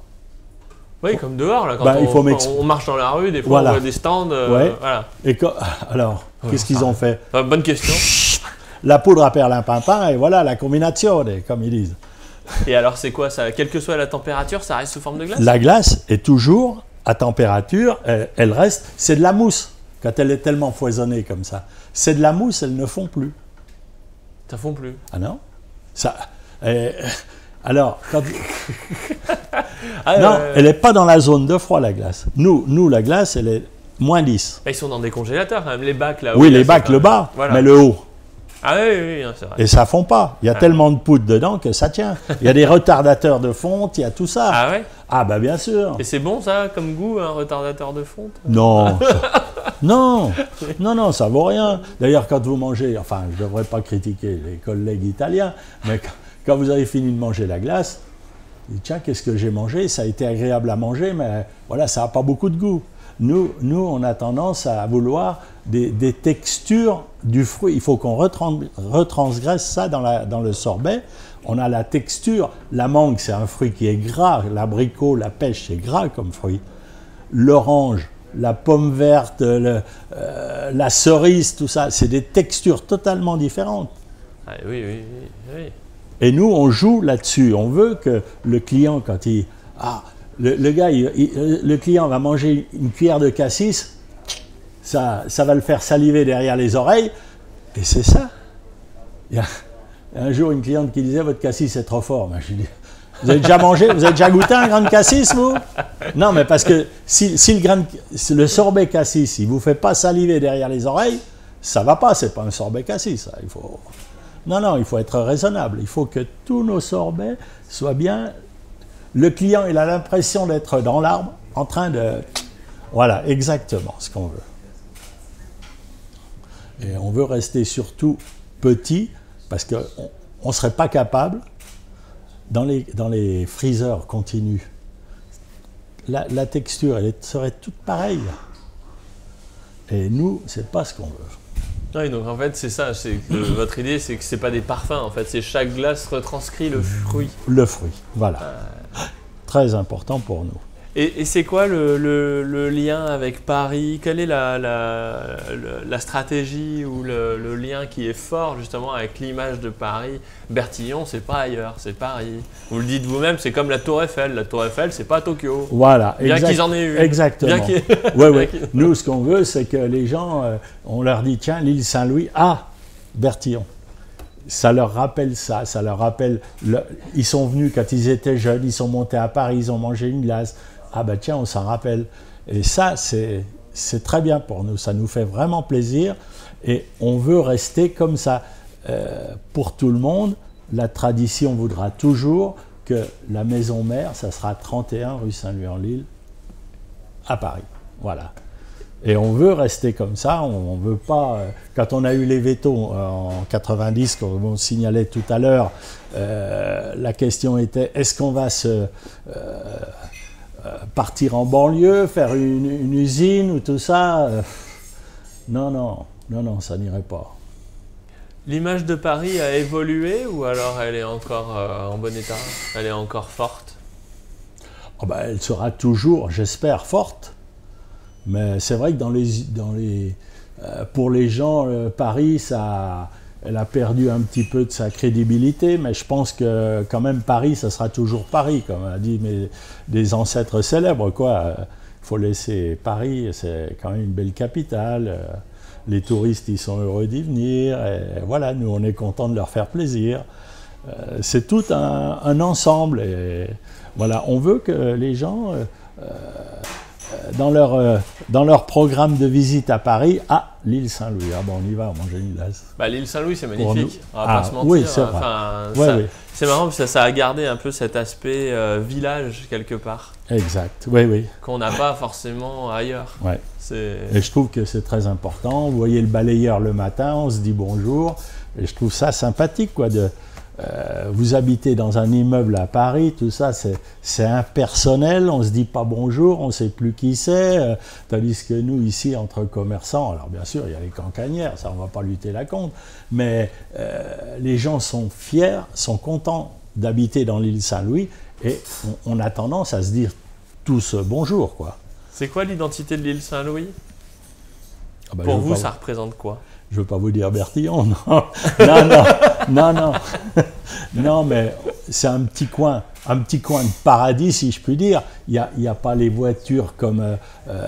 Oui, comme dehors, là, quand on marche dans la rue, des fois on voit des stands. Voilà.
Et alors, qu'est-ce qu'ils ont fait?
Bonne question.
La poudre à perlimpinpin, et voilà la combinaison, comme ils disent.
Et alors, c'est quoi ça? Quelle que soit la température, ça reste sous forme de glace?
La glace est toujours à température, elle reste, c'est de la mousse, quand elle est tellement foisonnée comme ça. C'est de la mousse, elle ne fond plus.
Ça fond plus?
Ah non ça, alors, quand... non, elle n'est pas dans la zone de froid, la glace. Nous, la glace, elle est moins 10.
Ils sont dans des congélateurs, quand même, les bacs là.
Oui, les bacs, le bas, voilà. Mais le haut.
Ah oui, c'est vrai.
Et ça ne fond pas. Il y a tellement de poudre dedans que ça tient. Il y a des retardateurs de fonte, il y a tout ça.
Ah ouais?
Ah bah bien sûr.
Et c'est bon ça, comme goût, un retardateur de fonte?
Non. Non, ça vaut rien. D'ailleurs, quand vous mangez, enfin, je ne devrais pas critiquer les collègues italiens, mais quand vous avez fini de manger la glace, vous dites, tiens, qu'est-ce que j'ai mangé? Ça a été agréable à manger, mais voilà, ça n'a pas beaucoup de goût. Nous, on a tendance à vouloir des textures du fruit. Il faut qu'on retransgresse ça dans le sorbet. On a la texture. La mangue, c'est un fruit qui est gras. L'abricot, la pêche, c'est gras comme fruit. L'orange, la pomme verte, la cerise, tout ça, c'est des textures totalement différentes.
Ah, oui.
Et nous, on joue là-dessus. On veut que le client, quand il... le client va manger une cuillère de cassis, ça va le faire saliver derrière les oreilles, et c'est ça. Il y a un jour une cliente qui disait, votre cassis est trop fort. Je lui dis, vous avez déjà mangé, vous avez déjà goûté un grain de cassis, vous? Non, mais parce que si le sorbet cassis, il ne vous fait pas saliver derrière les oreilles, ça ne va pas, c'est pas un sorbet cassis. Ça. Non, il faut être raisonnable. Il faut que tous nos sorbets soient bien... Le client, il a l'impression d'être dans l'arbre, en train de... Voilà, exactement ce qu'on veut. Et on veut rester surtout petit, parce qu'on ne serait pas capable, dans les freezers continus, la texture, elle serait toute pareille. Et nous, c'est pas ce qu'on veut.
Oui, donc en fait, c'est ça. Votre idée, c'est que ce n'est pas des parfums, en fait. C'est chaque glace retranscrit le fruit.
Le fruit, voilà. Très important pour nous.
Et c'est quoi le lien avec Paris? Quelle est la stratégie ou le lien qui est fort justement avec l'image de Paris? Bertillon, c'est pas ailleurs, c'est Paris. Vous le dites vous-même, c'est comme la Tour Eiffel. La Tour Eiffel, c'est pas Tokyo.
Voilà,
bien qu'ils en aient eu.
Exactement. Ouais. Nous, ce qu'on veut, c'est que les gens, on leur dit, tiens, l'île Saint-Louis, Bertillon. Ça leur rappelle ça, leur rappelle... Ils sont venus quand ils étaient jeunes, ils sont montés à Paris, ils ont mangé une glace. Ah ben tiens, on s'en rappelle. Et ça, c'est très bien pour nous, ça nous fait vraiment plaisir. Et on veut rester comme ça. Pour tout le monde, la tradition voudra toujours que la maison mère, ça sera 31 rue Saint-Louis-en-l'Île, à Paris. Voilà. Et on veut rester comme ça, on ne veut pas... Quand on a eu les vétos en 90, comme on signalait tout à l'heure, la question était, est-ce qu'on va partir en banlieue, faire une usine ou tout ça? Non, ça n'irait pas.
L'image de Paris a évolué ou alors elle est encore en bon état? Elle est encore forte?
Elle sera toujours, j'espère, forte. Mais c'est vrai que pour les gens, Paris, elle a perdu un petit peu de sa crédibilité, mais je pense que quand même Paris, ça sera toujours Paris, comme a dit des ancêtres célèbres, quoi. Il faut laisser Paris, c'est quand même une belle capitale. Les touristes, ils sont heureux d'y venir. Et voilà, nous, on est contents de leur faire plaisir. C'est tout un ensemble. Et voilà, on veut que les gens... dans leur programme de visite à Paris, l'île Saint-Louis. On y va, on mange une glace.
L'île Saint-Louis, c'est magnifique. On va pas se mentir.
Oui, c'est vrai.
C'est marrant parce que ça a gardé un peu cet aspect village quelque part.
Exact, oui.
Qu'on n'a pas forcément ailleurs.
Ouais. Et je trouve que c'est très important. Vous voyez le balayeur le matin, on se dit bonjour. Et je trouve ça sympathique, quoi, vous habitez dans un immeuble à Paris, tout ça, c'est impersonnel, on ne se dit pas bonjour, on ne sait plus qui c'est, tandis que nous, ici, entre commerçants, alors bien sûr, il y a les cancanières, ça, on ne va pas lutter la contre, mais les gens sont fiers, sont contents d'habiter dans l'île Saint-Louis, et on a tendance à se dire tous bonjour, quoi.
C'est quoi l'identité de l'île Saint-Louis? Pour vous, ça représente quoi? Je
ne veux pas vous dire Bertillon, non. Non, non, mais c'est un petit coin de paradis, si je puis dire. Il n'y a pas les voitures comme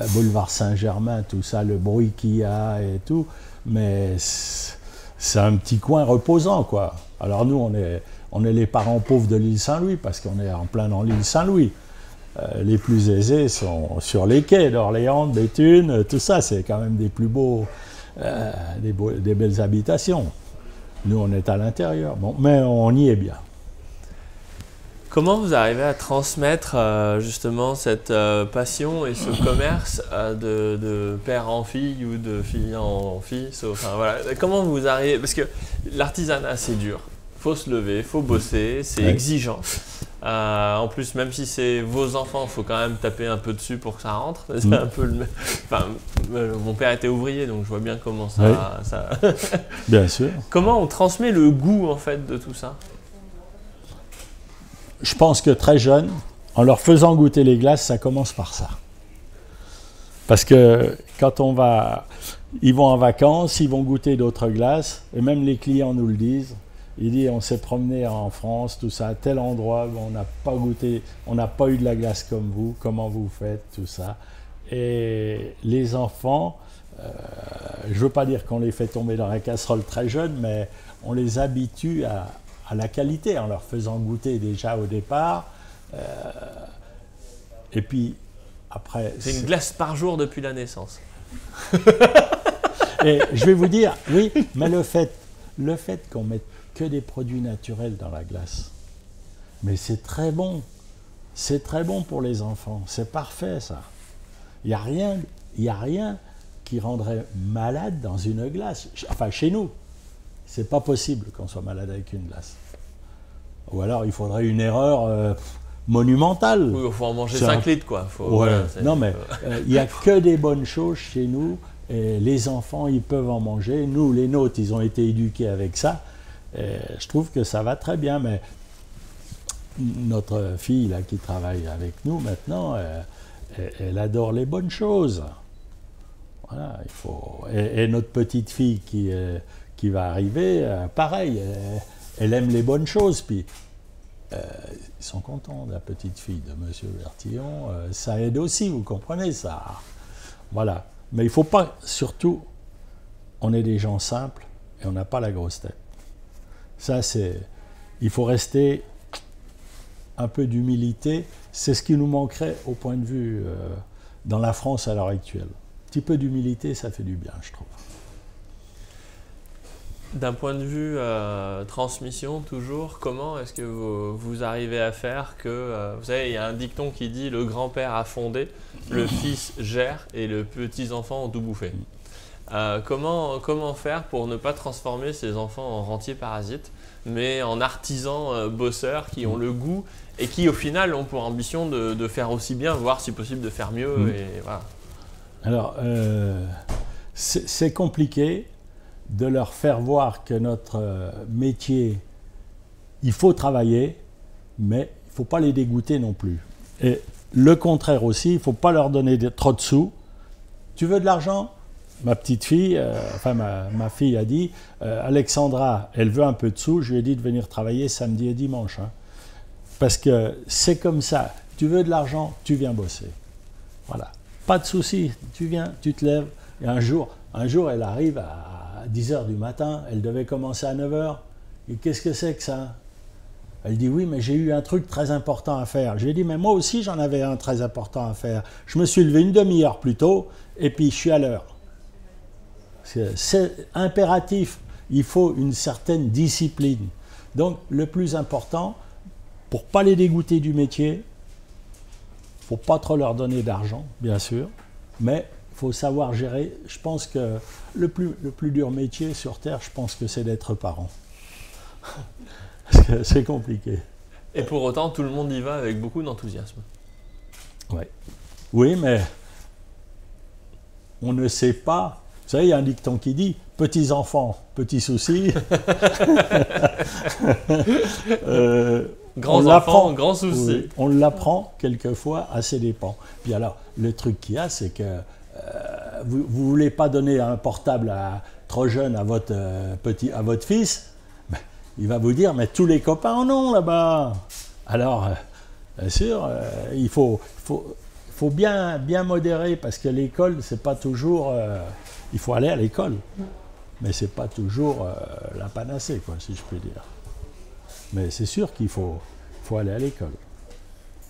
Boulevard Saint-Germain, tout ça, le bruit qu'il y a et tout, mais c'est un petit coin reposant, quoi. Alors nous, on est les parents pauvres de l'île Saint-Louis, parce qu'on est en plein dans l'île Saint-Louis. Les plus aisés sont sur les quais d'Orléans, de Béthune, tout ça, c'est quand même des plus beaux... des belles habitations. Nous, on est à l'intérieur, bon, mais on y est bien.
Comment vous arrivez à transmettre justement cette passion et ce commerce de père en fille ou de fille en fils? Enfin, voilà. Comment vous arrivez? Parce que l'artisanat, c'est dur. Il faut se lever, il faut bosser, c'est exigeant. En plus, même si c'est vos enfants, il faut quand même taper un peu dessus pour que ça rentre. C'est un peu le... Enfin, mon père était ouvrier, donc je vois bien comment ça... ça...
Bien sûr.
Comment on transmet le goût, en fait, de tout ça?
Je pense que très jeune, en leur faisant goûter les glaces, ça commence par ça. Parce que quand ils vont en vacances, ils vont goûter d'autres glaces, et même les clients nous le disent. Il dit, on s'est promené en France, tout ça, à tel endroit où on n'a pas goûté, on n'a pas eu de la glace comme vous, comment vous faites, tout ça. Et les enfants, je ne veux pas dire qu'on les fait tomber dans la casserole très jeunes, mais on les habitue à la qualité en leur faisant goûter déjà au départ. Et puis, après...
C'est une glace par jour depuis la naissance.
Et je vais vous dire, oui, mais le fait qu'on mette que des produits naturels dans la glace. Mais c'est très bon. C'est très bon pour les enfants. C'est parfait, ça. Il n'y a rien qui rendrait malade dans une glace. Enfin, chez nous, c'est pas possible qu'on soit malade avec une glace. Ou alors, il faudrait une erreur monumentale.
Oui, il faut en manger 5 litres, quoi.
Non, mais il n'y a que des bonnes choses chez nous. Et les enfants, ils peuvent en manger. Nous, les nôtres, ils ont été éduqués avec ça. Et je trouve que ça va très bien, mais notre fille là, qui travaille avec nous maintenant, elle adore les bonnes choses. Voilà, il faut... et notre petite fille qui va arriver, pareil, elle aime les bonnes choses. Puis ils sont contents de la petite fille de M. Bertillon. Ça aide aussi, vous comprenez ça. Voilà. Mais il ne faut pas, surtout, on est des gens simples et on n'a pas la grosse tête. Ça, il faut rester un peu d'humilité. C'est ce qui nous manquerait au point de vue dans la France à l'heure actuelle. Un petit peu d'humilité, ça fait du bien, je trouve.
D'un point de vue transmission, toujours, comment est-ce que vous arrivez à faire que... vous savez, il y a un dicton qui dit « le grand-père a fondé, le fils gère et le petit-enfant ont tout bouffé ». Comment faire pour ne pas transformer ces enfants en rentiers parasites, mais en artisans bosseurs qui ont le goût et qui au final ont pour ambition de faire aussi bien, voire si possible de faire mieux. Et voilà.
Alors, c'est compliqué de leur faire voir que notre métier, il faut travailler, mais il ne faut pas les dégoûter non plus. Et le contraire aussi, il ne faut pas leur donner trop de sous. Tu veux de l'argent ? Ma petite fille, ma fille a dit, Alexandra, elle veut un peu de sous, je lui ai dit de venir travailler samedi et dimanche. Hein. Parce que c'est comme ça, tu veux de l'argent, tu viens bosser. Voilà, pas de souci, tu viens, tu te lèves. Et un jour elle arrive à 10h du matin, elle devait commencer à 9h. Et qu'est-ce que c'est que ça ? Elle dit, oui, mais j'ai eu un truc très important à faire. Je lui ai dit, mais moi aussi j'en avais un très important à faire. Je me suis levé une demi-heure plus tôt, et puis je suis à l'heure. C'est impératif, il faut une certaine discipline. Donc le plus important, pour ne pas les dégoûter du métier, il ne faut pas trop leur donner d'argent, bien sûr, mais il faut savoir gérer. Je pense que le plus dur métier sur Terre, je pense que c'est d'être parent. C'est compliqué.
Et pour autant, tout le monde y va avec beaucoup d'enthousiasme.
Ouais. Oui, mais on ne sait pas. Vous savez, il y a un dicton qui dit « petits enfants, petits soucis ».
Grands enfants, grands soucis.
Oui, on l'apprend quelquefois à ses dépens. Puis alors, le truc qu'il y a, c'est que vous ne voulez pas donner un portable trop jeune à votre fils, ben, il va vous dire « mais tous les copains en ont là-bas ». Alors, bien sûr, il faut bien modérer, parce que l'école, c'est pas toujours... il faut aller à l'école, mais c'est pas toujours la panacée, quoi, si je puis dire. Mais c'est sûr qu'il faut aller à l'école.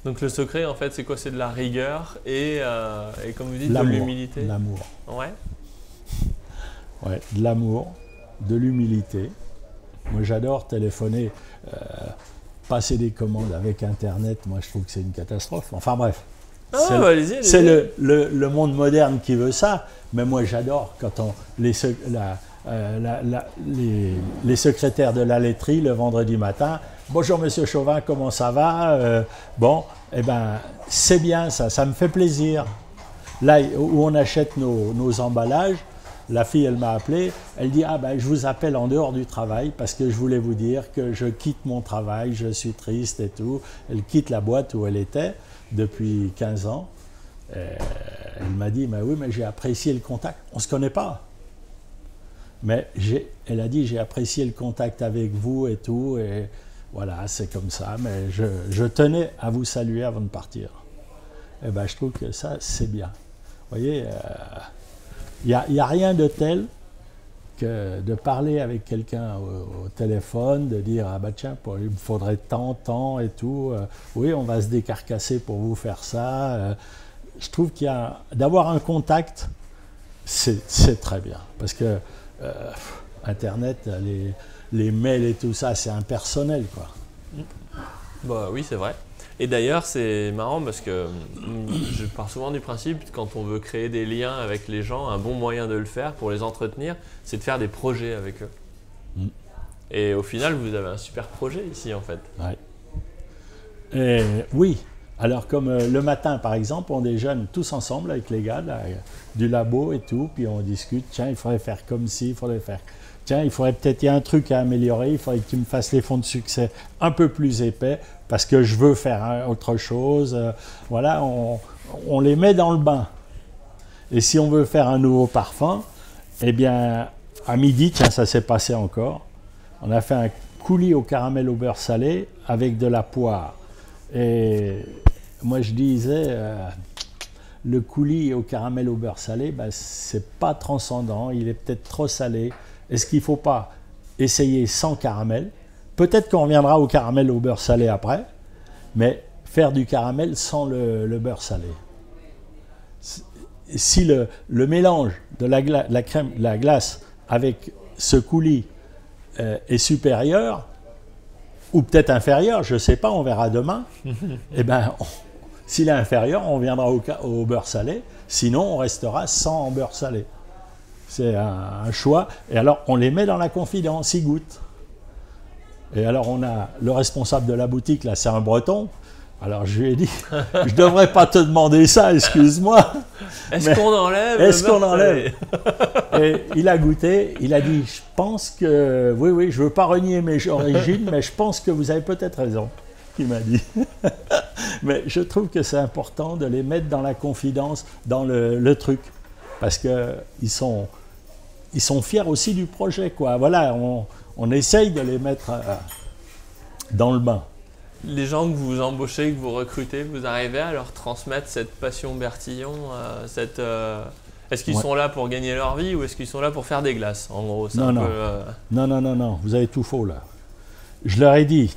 Donc le secret, en fait, c'est quoi? C'est de la rigueur et comme vous dites, de l'humilité.
L'amour.
Ouais.
Ouais, de l'amour, de l'humilité. Moi, j'adore téléphoner, passer des commandes avec Internet. Moi, je trouve que c'est une catastrophe. Enfin bref.
Allez-y.
C'est le monde moderne qui veut ça. Mais moi, j'adore quand les secrétaires de la laiterie, le vendredi matin, « Bonjour, Monsieur Chauvin, comment ça va ?» Bon, eh ben, c'est bien ça, ça me fait plaisir. Là où on achète nos emballages, la fille, elle m'a appelé, elle dit « Ah ben, je vous appelle en dehors du travail parce que je voulais vous dire que je quitte mon travail, je suis triste et tout. » Elle quitte la boîte où elle était depuis 15 ans. Elle m'a dit « Oui, mais j'ai apprécié le contact. » On ne se connaît pas. Mais elle a dit, j'ai apprécié le contact avec vous et tout, et voilà, c'est comme ça, mais je tenais à vous saluer avant de partir. Et ben, je trouve que ça, c'est bien. Vous voyez, il n'y a rien de tel que de parler avec quelqu'un au téléphone, de dire, ah bah tiens, il me faudrait tant et tout, oui, on va se décarcasser pour vous faire ça. Je trouve d'avoir un contact, c'est très bien, parce que Internet, les mails et tout ça, c'est impersonnel, quoi.
Bah oui, c'est vrai. Et d'ailleurs, c'est marrant parce que je pars souvent du principe, quand on veut créer des liens avec les gens, un bon moyen de le faire pour les entretenir, c'est de faire des projets avec eux. Et au final, vous avez un super projet ici, en fait.
Ouais. Oui. Alors, comme le matin, par exemple, on déjeune tous ensemble avec les gars du labo et tout, puis on discute, tiens, il faudrait faire comme ci, il faudrait faire... Tiens, il y a un truc à améliorer, il faudrait que tu me fasses les fonds de succès un peu plus épais, parce que je veux faire autre chose. Voilà, on les met dans le bain. Et si on veut faire un nouveau parfum, eh bien, à midi, tiens, ça s'est passé encore, on a fait un coulis au caramel au beurre salé avec de la poire. Et moi, je disais, le coulis au caramel au beurre salé, ben, c'est pas transcendant, il est peut-être trop salé. Est-ce qu'il ne faut pas essayer sans caramel? Peut-être qu'on reviendra au caramel au beurre salé après, mais faire du caramel sans le beurre salé. Si le mélange de la glace avec ce coulis est supérieur, ou peut-être inférieur, je ne sais pas, on verra demain, eh ben, s'il est inférieur, on viendra au beurre salé, sinon on restera sans beurre salé. C'est un choix. Et alors, on les met dans la confidence, ils goûtent. Et alors, on a le responsable de la boutique, là, c'est un Breton. Alors, je lui ai dit, je ne devrais pas te demander ça, excuse-moi.
Est-ce qu'on enlève?
Est-ce qu'on enlève? Et il a goûté, il a dit, je pense que, oui, je ne veux pas renier mes origines, mais je pense que vous avez peut-être raison, il m'a dit. Mais je trouve que c'est important de les mettre dans la confidence, dans le truc, parce qu'ils sont fiers aussi du projet, quoi. Voilà, on essaye de les mettre dans le bain.
Les gens que vous embauchez, que vous recrutez, vous arrivez à leur transmettre cette passion Bertillon, est-ce qu'ils sont là pour gagner leur vie ou est-ce qu'ils sont là pour faire des glaces, en gros?
Non, vous avez tout faux là. Je leur ai dit,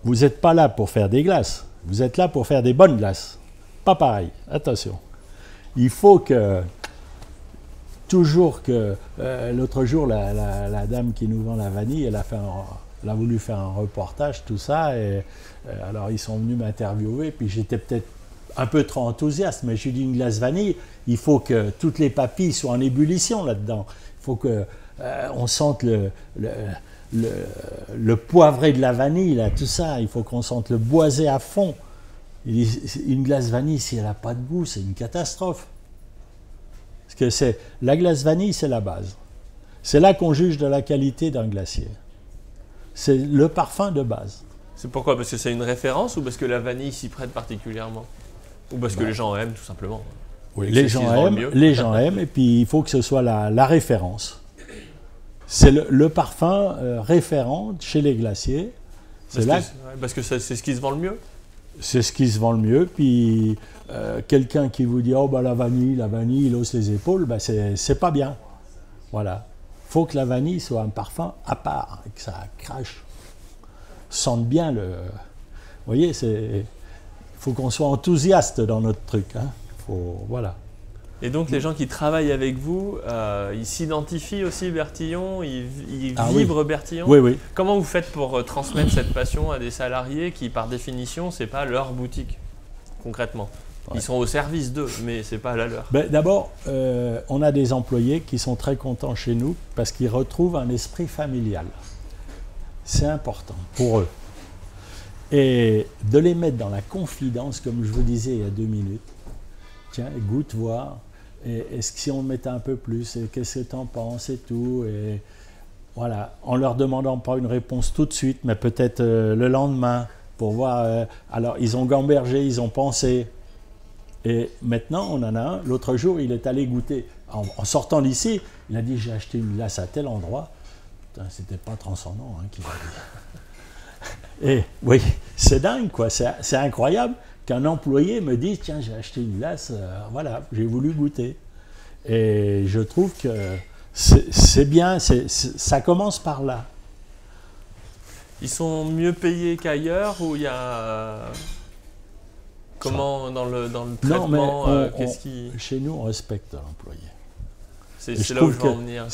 vous n'êtes pas là pour faire des glaces, vous êtes là pour faire des bonnes glaces. Pas pareil, attention. Il faut que... Toujours que l'autre jour, la dame qui nous vend la vanille, elle a voulu faire un reportage, tout ça, et alors ils sont venus m'interviewer, puis j'étais peut-être un peu trop enthousiaste, mais j'ai dit une glace vanille, il faut que toutes les papilles soient en ébullition là-dedans. Il faut qu'on sente le poivré de la vanille, là, tout ça, il faut qu'on sente le boisé à fond. Une glace vanille, si elle n'a pas de goût, c'est une catastrophe. Parce que la glace vanille, c'est la base. C'est là qu'on juge de la qualité d'un glacier. C'est le parfum de base.
C'est pourquoi? Parce que c'est une référence ou parce que la vanille s'y prête particulièrement? Ou parce que les gens aiment, tout simplement?
Oui, les gens aiment, et puis il faut que ce soit la référence. C'est le parfum référent chez les glaciers.
Parce que c'est ce qui se vend le mieux?
C'est ce qui se vend le mieux. Puis quelqu'un qui vous dit « Oh, bah, la vanille, il hausse les épaules bah, », c'est pas bien. Voilà. Il faut que la vanille soit un parfum à part, et que ça crache, sente bien le... Vous voyez, il faut qu'on soit enthousiaste dans notre truc. Hein. Voilà.
Et donc les gens qui travaillent avec vous, ils s'identifient aussi Bertillon, ils vibrent Bertillon?
Oui, oui.
Comment vous faites pour transmettre cette passion à des salariés qui, par définition, ce n'est pas leur boutique, concrètement? Ils sont au service d'eux, mais ce n'est pas la leur.
D'abord, on a des employés qui sont très contents chez nous parce qu'ils retrouvent un esprit familial. C'est important pour eux. Et de les mettre dans la confidence, comme je vous disais il y a 2 minutes. Tiens, goûte voir. Est-ce que si on mettait un peu plus, qu'est-ce que tu en penses et tout. Et voilà, en leur demandant pas une réponse tout de suite, mais peut-être le lendemain, pour voir. Alors, ils ont gambergé, ils ont pensé. Et maintenant, on en a un. L'autre jour, il est allé goûter. En sortant d'ici, il a dit, j'ai acheté une glace à tel endroit. Putain, c'était pas transcendant, hein, qu'il a dit. Et oui, c'est dingue, quoi. C'est incroyable qu'un employé me dise, tiens, j'ai acheté une glace, voilà, j'ai voulu goûter. Et je trouve que c'est bien, ça commence par là.
Ils sont mieux payés qu'ailleurs ou il y a... Comment dans le traitement,
chez nous, on respecte l'employé.
C'est là où je veux en venir.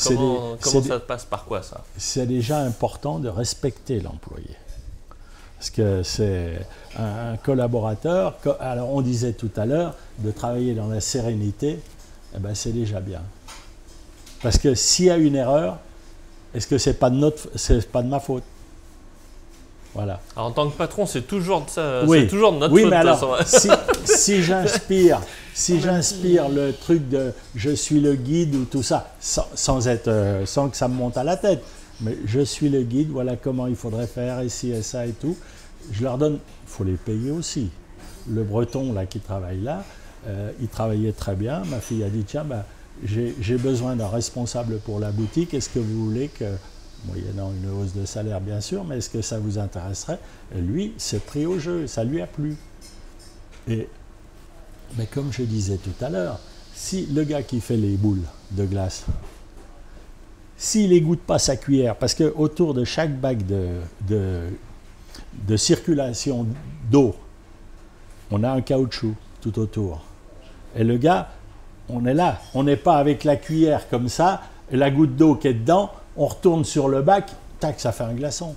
Comment ça passe par quoi, ça?
C'est déjà important de respecter l'employé. Parce que c'est un collaborateur, alors on disait tout à l'heure, de travailler dans la sérénité, eh ben c'est déjà bien. Parce que s'il y a une erreur, est-ce que c'est pas de ma faute? Voilà.
Alors, en tant que patron, c'est toujours de ça,
oui.
C'est toujours de notre
faute.
Oui,
mais alors, si j'inspire le truc de je suis le guide ou tout ça, sans que ça me monte à la tête, mais je suis le guide, voilà comment il faudrait faire, ici et ça et tout, je leur donne, il faut les payer aussi. Le Breton là qui travaille là, il travaillait très bien, ma fille a dit tiens, j'ai besoin d'un responsable pour la boutique, est-ce que vous voulez que, moyennant une hausse de salaire bien sûr, mais est-ce que ça vous intéresserait? Et lui, c'est pris au jeu, ça lui a plu. Mais comme je disais tout à l'heure, si le gars qui fait les boules de glace, s'il n'égoutte pas sa cuillère, parce qu'autour de chaque bac de circulation d'eau, on a un caoutchouc tout autour. Et le gars, on est là, on n'est pas avec la cuillère comme ça, et la goutte d'eau qui est dedans, on retourne sur le bac, tac, ça fait un glaçon.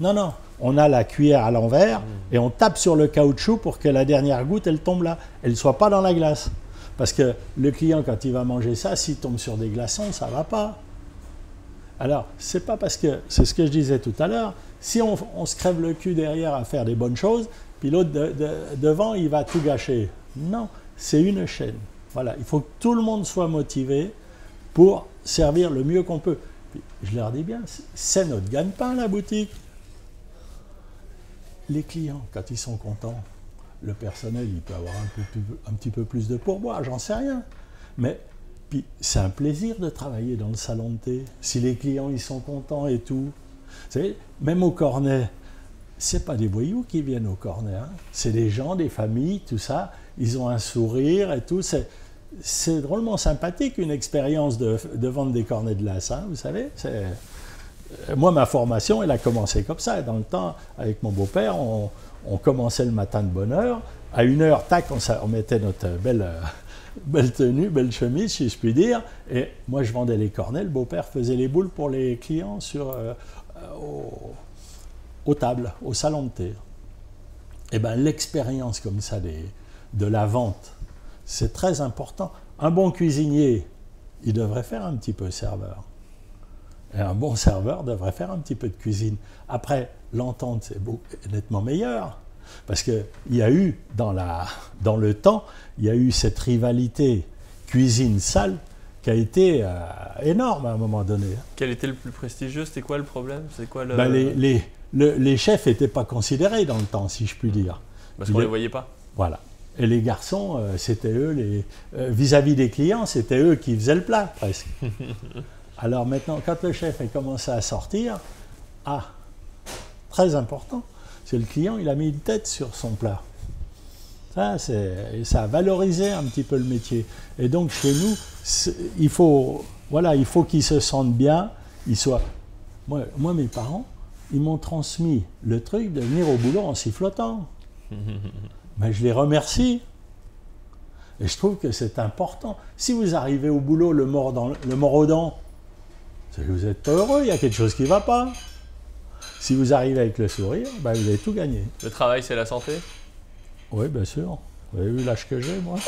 Non, non, on a la cuillère à l'envers et on tape sur le caoutchouc pour que la dernière goutte, elle tombe là. Elle ne soit pas dans la glace. Parce que le client, quand il va manger ça, s'il tombe sur des glaçons, ça ne va pas. Alors, c'est pas parce que, c'est ce que je disais tout à l'heure, si on se crève le cul derrière à faire des bonnes choses, puis l'autre devant, il va tout gâcher. Non, c'est une chaîne. Voilà, il faut que tout le monde soit motivé pour servir le mieux qu'on peut. Je leur dis bien, c'est notre gagne-pain la boutique. Les clients, quand ils sont contents, le personnel, il peut avoir un petit peu plus de pourboire, j'en sais rien. Mais puis c'est un plaisir de travailler dans le salon de thé. Si les clients ils sont contents et tout. Vous savez, même au Cornet, c'est pas des voyous qui viennent au Cornet. Hein. C'est des gens, des familles, tout ça. Ils ont un sourire et tout. C'est drôlement sympathique, une expérience de vendre des cornets de glace, hein, vous savez. Moi, ma formation, elle a commencé comme ça. Dans le temps, avec mon beau-père, on commençait le matin de bonne heure. À 1h, tac, on mettait notre belle tenue, belle chemise, si je puis dire. Et moi, je vendais les cornets. Le beau-père faisait les boules pour les clients aux tables, au salon de thé. Et bien, l'expérience comme ça de la vente, c'est très important. Un bon cuisinier, il devrait faire un petit peu serveur. Et un bon serveur devrait faire un petit peu de cuisine. Après, l'entente, c'est nettement meilleur. Parce qu'il y a eu, dans le temps, il y a eu cette rivalité cuisine-salle qui a été énorme à un moment donné.
Quel était le plus prestigieux? C'était quoi le problème? C'est quoi le...
Ben, les chefs n'étaient pas considérés dans le temps, si je puis dire.
Parce qu'on ne les voyait pas.
Voilà. Et les garçons, c'était eux, vis-à-vis des clients, c'était eux qui faisaient le plat, presque. Alors maintenant, quand le chef a commencé à sortir, très important, c'est le client, il a mis une tête sur son plat. Ça a valorisé un petit peu le métier. Et donc, chez nous, il faut qu'ils se sentent bien. Moi, mes parents, ils m'ont transmis le truc de venir au boulot en sifflotant. Mais je les remercie. Et je trouve que c'est important. Si vous arrivez au boulot le mort aux dents, c'est que vous n'êtes pas heureux, il y a quelque chose qui ne va pas. Si vous arrivez avec le sourire, vous avez tout gagné.
Le travail, c'est la santé?
Oui, bien sûr. Vous avez vu l'âge que j'ai, moi.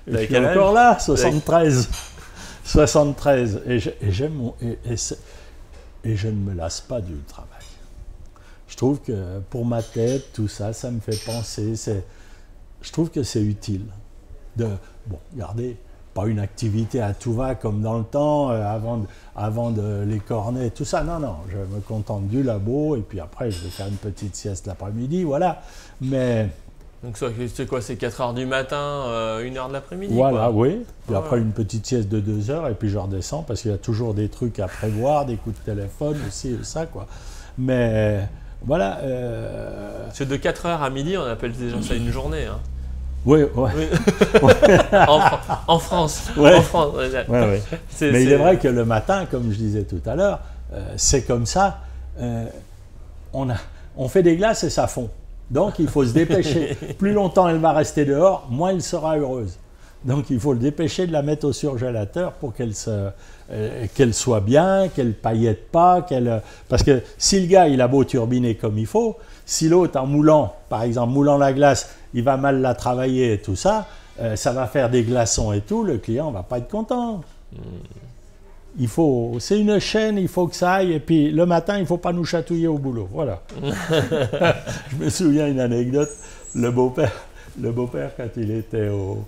Vous avez quel âge?
Encore là, 73. 73. Et je ne me lasse pas du travail. Je trouve que pour ma tête, tout ça, ça me fait penser. Je trouve que c'est utile. Regardez, pas une activité à tout va comme dans le temps, avant de les cornets, tout ça. Non, je me contente du labo, et puis après, je vais faire une petite sieste l'après-midi, voilà. Mais...
Donc c'est quoi, c'est 4 heures du matin, 1 heure de l'après-midi?
Voilà, quoi. Oui. Puis après, une petite sieste de 2 heures, et puis je redescends, parce qu'il y a toujours des trucs à prévoir, des coups de téléphone, aussi, ça, quoi. Mais... Voilà.
C'est de 4 heures à midi, on appelle déjà ça une journée. Hein.
Oui.
En France.
Ouais.
En France.
Ouais. Mais il est vrai que le matin, comme je disais tout à l'heure, c'est comme ça. On fait des glaces et ça fond. Donc il faut se dépêcher. Plus longtemps elle va rester dehors, moins elle sera heureuse. Donc il faut le dépêcher de la mettre au surgélateur pour qu'elle soit bien, qu'elle paillette pas, parce que si le gars il a beau turbiner comme il faut, si l'autre en moulant, par exemple moulant la glace, il va mal la travailler et tout ça, ça va faire des glaçons et tout, le client va pas être content. C'est une chaîne, il faut que ça aille, et puis le matin il faut pas nous chatouiller au boulot, voilà. Je me souviens une anecdote, le beau-père quand il était au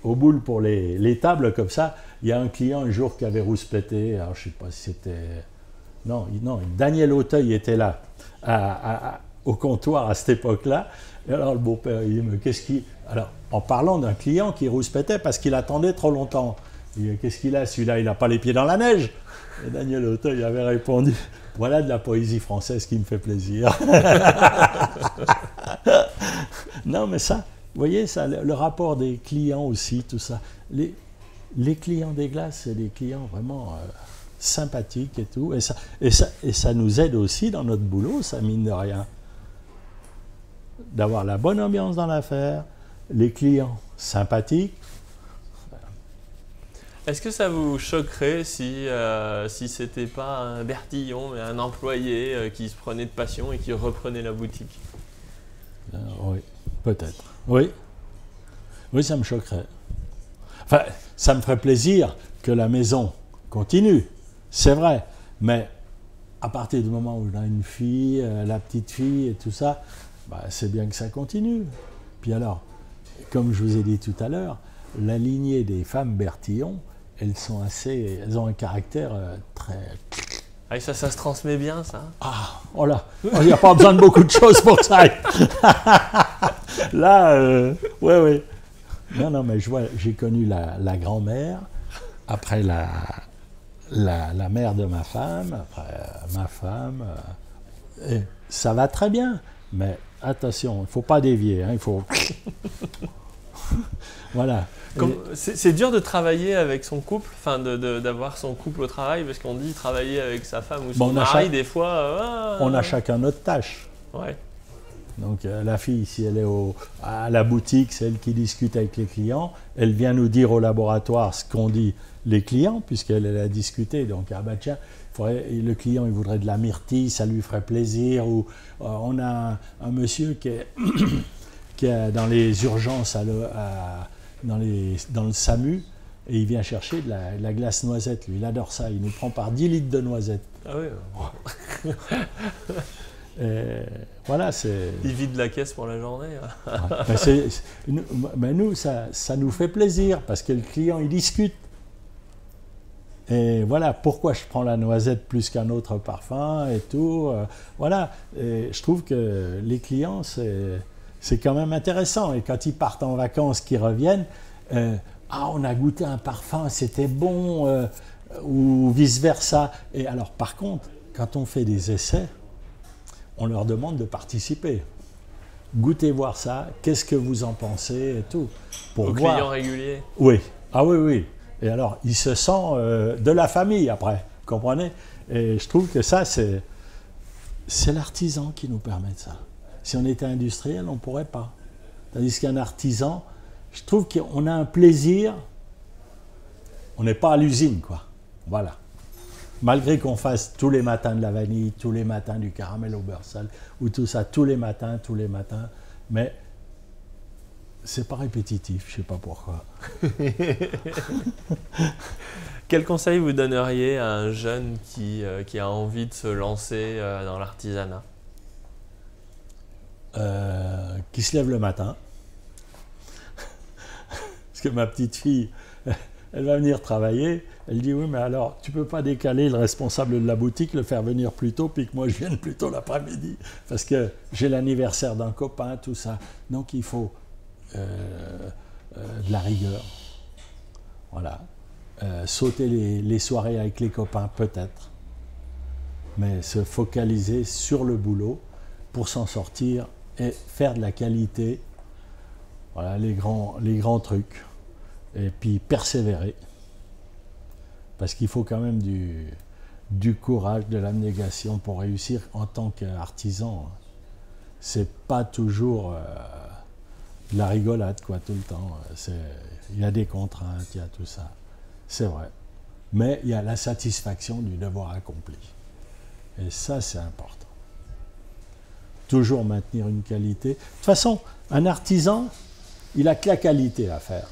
boule pour les tables comme ça, il y a un client un jour qui avait rouspété, alors je ne sais pas si c'était... Non, Daniel Auteuil était là, au comptoir à cette époque-là, et alors le beau-père, il dit, mais qu'est-ce qui... Alors, en parlant d'un client qui rouspétait parce qu'il attendait trop longtemps, il dit, qu'est-ce qu'il a, celui-là, il n'a pas les pieds dans la neige. Et Daniel Auteuil avait répondu, voilà de la poésie française qui me fait plaisir. Non, mais ça... Vous voyez, ça, le rapport des clients aussi, tout ça. Les clients des glaces, c'est des clients vraiment sympathiques et tout. Et ça nous aide aussi dans notre boulot, ça mine de rien. D'avoir la bonne ambiance dans l'affaire, les clients sympathiques.
Est-ce que ça vous choquerait si c'était pas un Bertillon, mais un employé qui se prenait de passion et qui reprenait la boutique?
Oui, peut-être. Oui, ça me choquerait. Enfin, ça me ferait plaisir que la maison continue, c'est vrai, mais à partir du moment où on a une fille, la petite fille et tout ça, c'est bien que ça continue. Puis alors, comme je vous ai dit tout à l'heure, la lignée des femmes Bertillon, elles ont un caractère très...
Ah, ça se transmet bien, ça?
Oh là, il n'y a pas besoin de beaucoup de choses pour ça. Là, oui. Non, mais j'ai connu la grand-mère, après la mère de ma femme, après ma femme. Et ça va très bien, mais attention, il ne faut pas dévier, il faut... Voilà.
C'est dur de travailler avec son couple, enfin d'avoir son couple au travail, parce qu'on dit travailler avec sa femme ou son mari, des fois...
on a chacun notre tâche.
Ouais.
Donc la fille, si elle est à la boutique, c'est elle qui discute avec les clients. Elle vient nous dire au laboratoire ce qu'ont dit les clients, puisqu'elle a discuté. Donc, tiens, le client il voudrait de la myrtille, ça lui ferait plaisir. Ou on a un monsieur qui est dans les urgences, dans le SAMU, Et il vient chercher de la glace noisette, lui. Il adore ça. Il nous prend par 10 litres de noisettes.
Ah oui.
Voilà, c'est...
Il vide la caisse pour la journée.
Ouais. Mais nous, ça nous fait plaisir parce que le client, il discute. Et voilà, pourquoi je prends la noisette plus qu'un autre parfum et tout. Voilà, et je trouve que les clients, c'est quand même intéressant. Et quand ils partent en vacances, qu'ils reviennent, on a goûté un parfum, c'était bon, ou vice-versa. Et alors, par contre, quand on fait des essais, on leur demande de participer. Goûtez voir ça, qu'est-ce que vous en pensez et tout.
Aux clients réguliers.
Oui, ah oui, oui. Et alors, il se sent de la famille après, vous comprenez? Et je trouve que ça, c'est l'artisan qui nous permet de ça. Si on était industriel, on ne pourrait pas. Tandis qu'un artisan, je trouve qu'on a un plaisir, on n'est pas à l'usine, quoi. Voilà. Malgré qu'on fasse tous les matins de la vanille, tous les matins du caramel au beurre salé, ou tout ça, tous les matins, mais c'est pas répétitif, je sais pas pourquoi.
Quel conseil vous donneriez à un jeune qui a envie de se lancer dans l'artisanat?
Qui se lève le matin. Parce que ma petite fille, elle va venir travailler, elle dit oui mais alors tu peux pas décaler le responsable de la boutique, le faire venir plus tôt puis que moi je vienne plus tôt l'après-midi parce que j'ai l'anniversaire d'un copain, tout ça. Donc il faut de la rigueur. Voilà. Sauter les soirées avec les copains peut-être, mais se focaliser sur le boulot pour s'en sortir et faire de la qualité. Voilà les grands trucs. Et puis persévérer. Parce qu'il faut quand même du courage, de l'abnégation pour réussir en tant qu'artisan. C'est pas toujours de la rigolade, quoi, tout le temps. Il y a des contraintes, il y a tout ça. C'est vrai. Mais il y a la satisfaction du devoir accompli. Et ça, c'est important. Toujours maintenir une qualité. De toute façon, un artisan, il a que la qualité à faire.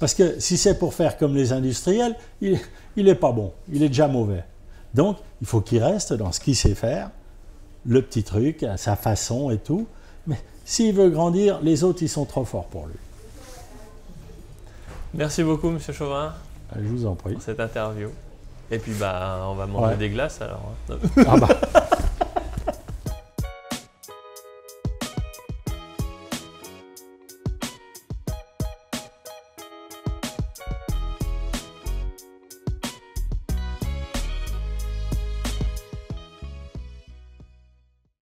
Parce que si c'est pour faire comme les industriels, il n'est pas bon, il est déjà mauvais. Donc, il faut qu'il reste dans ce qu'il sait faire, le petit truc, à sa façon et tout. Mais s'il veut grandir, les autres, ils sont trop forts pour lui.
Merci beaucoup, M. Chauvin.
Je vous en prie.
Pour cette interview. Et puis, on va manger des glaces alors.
Ah bah.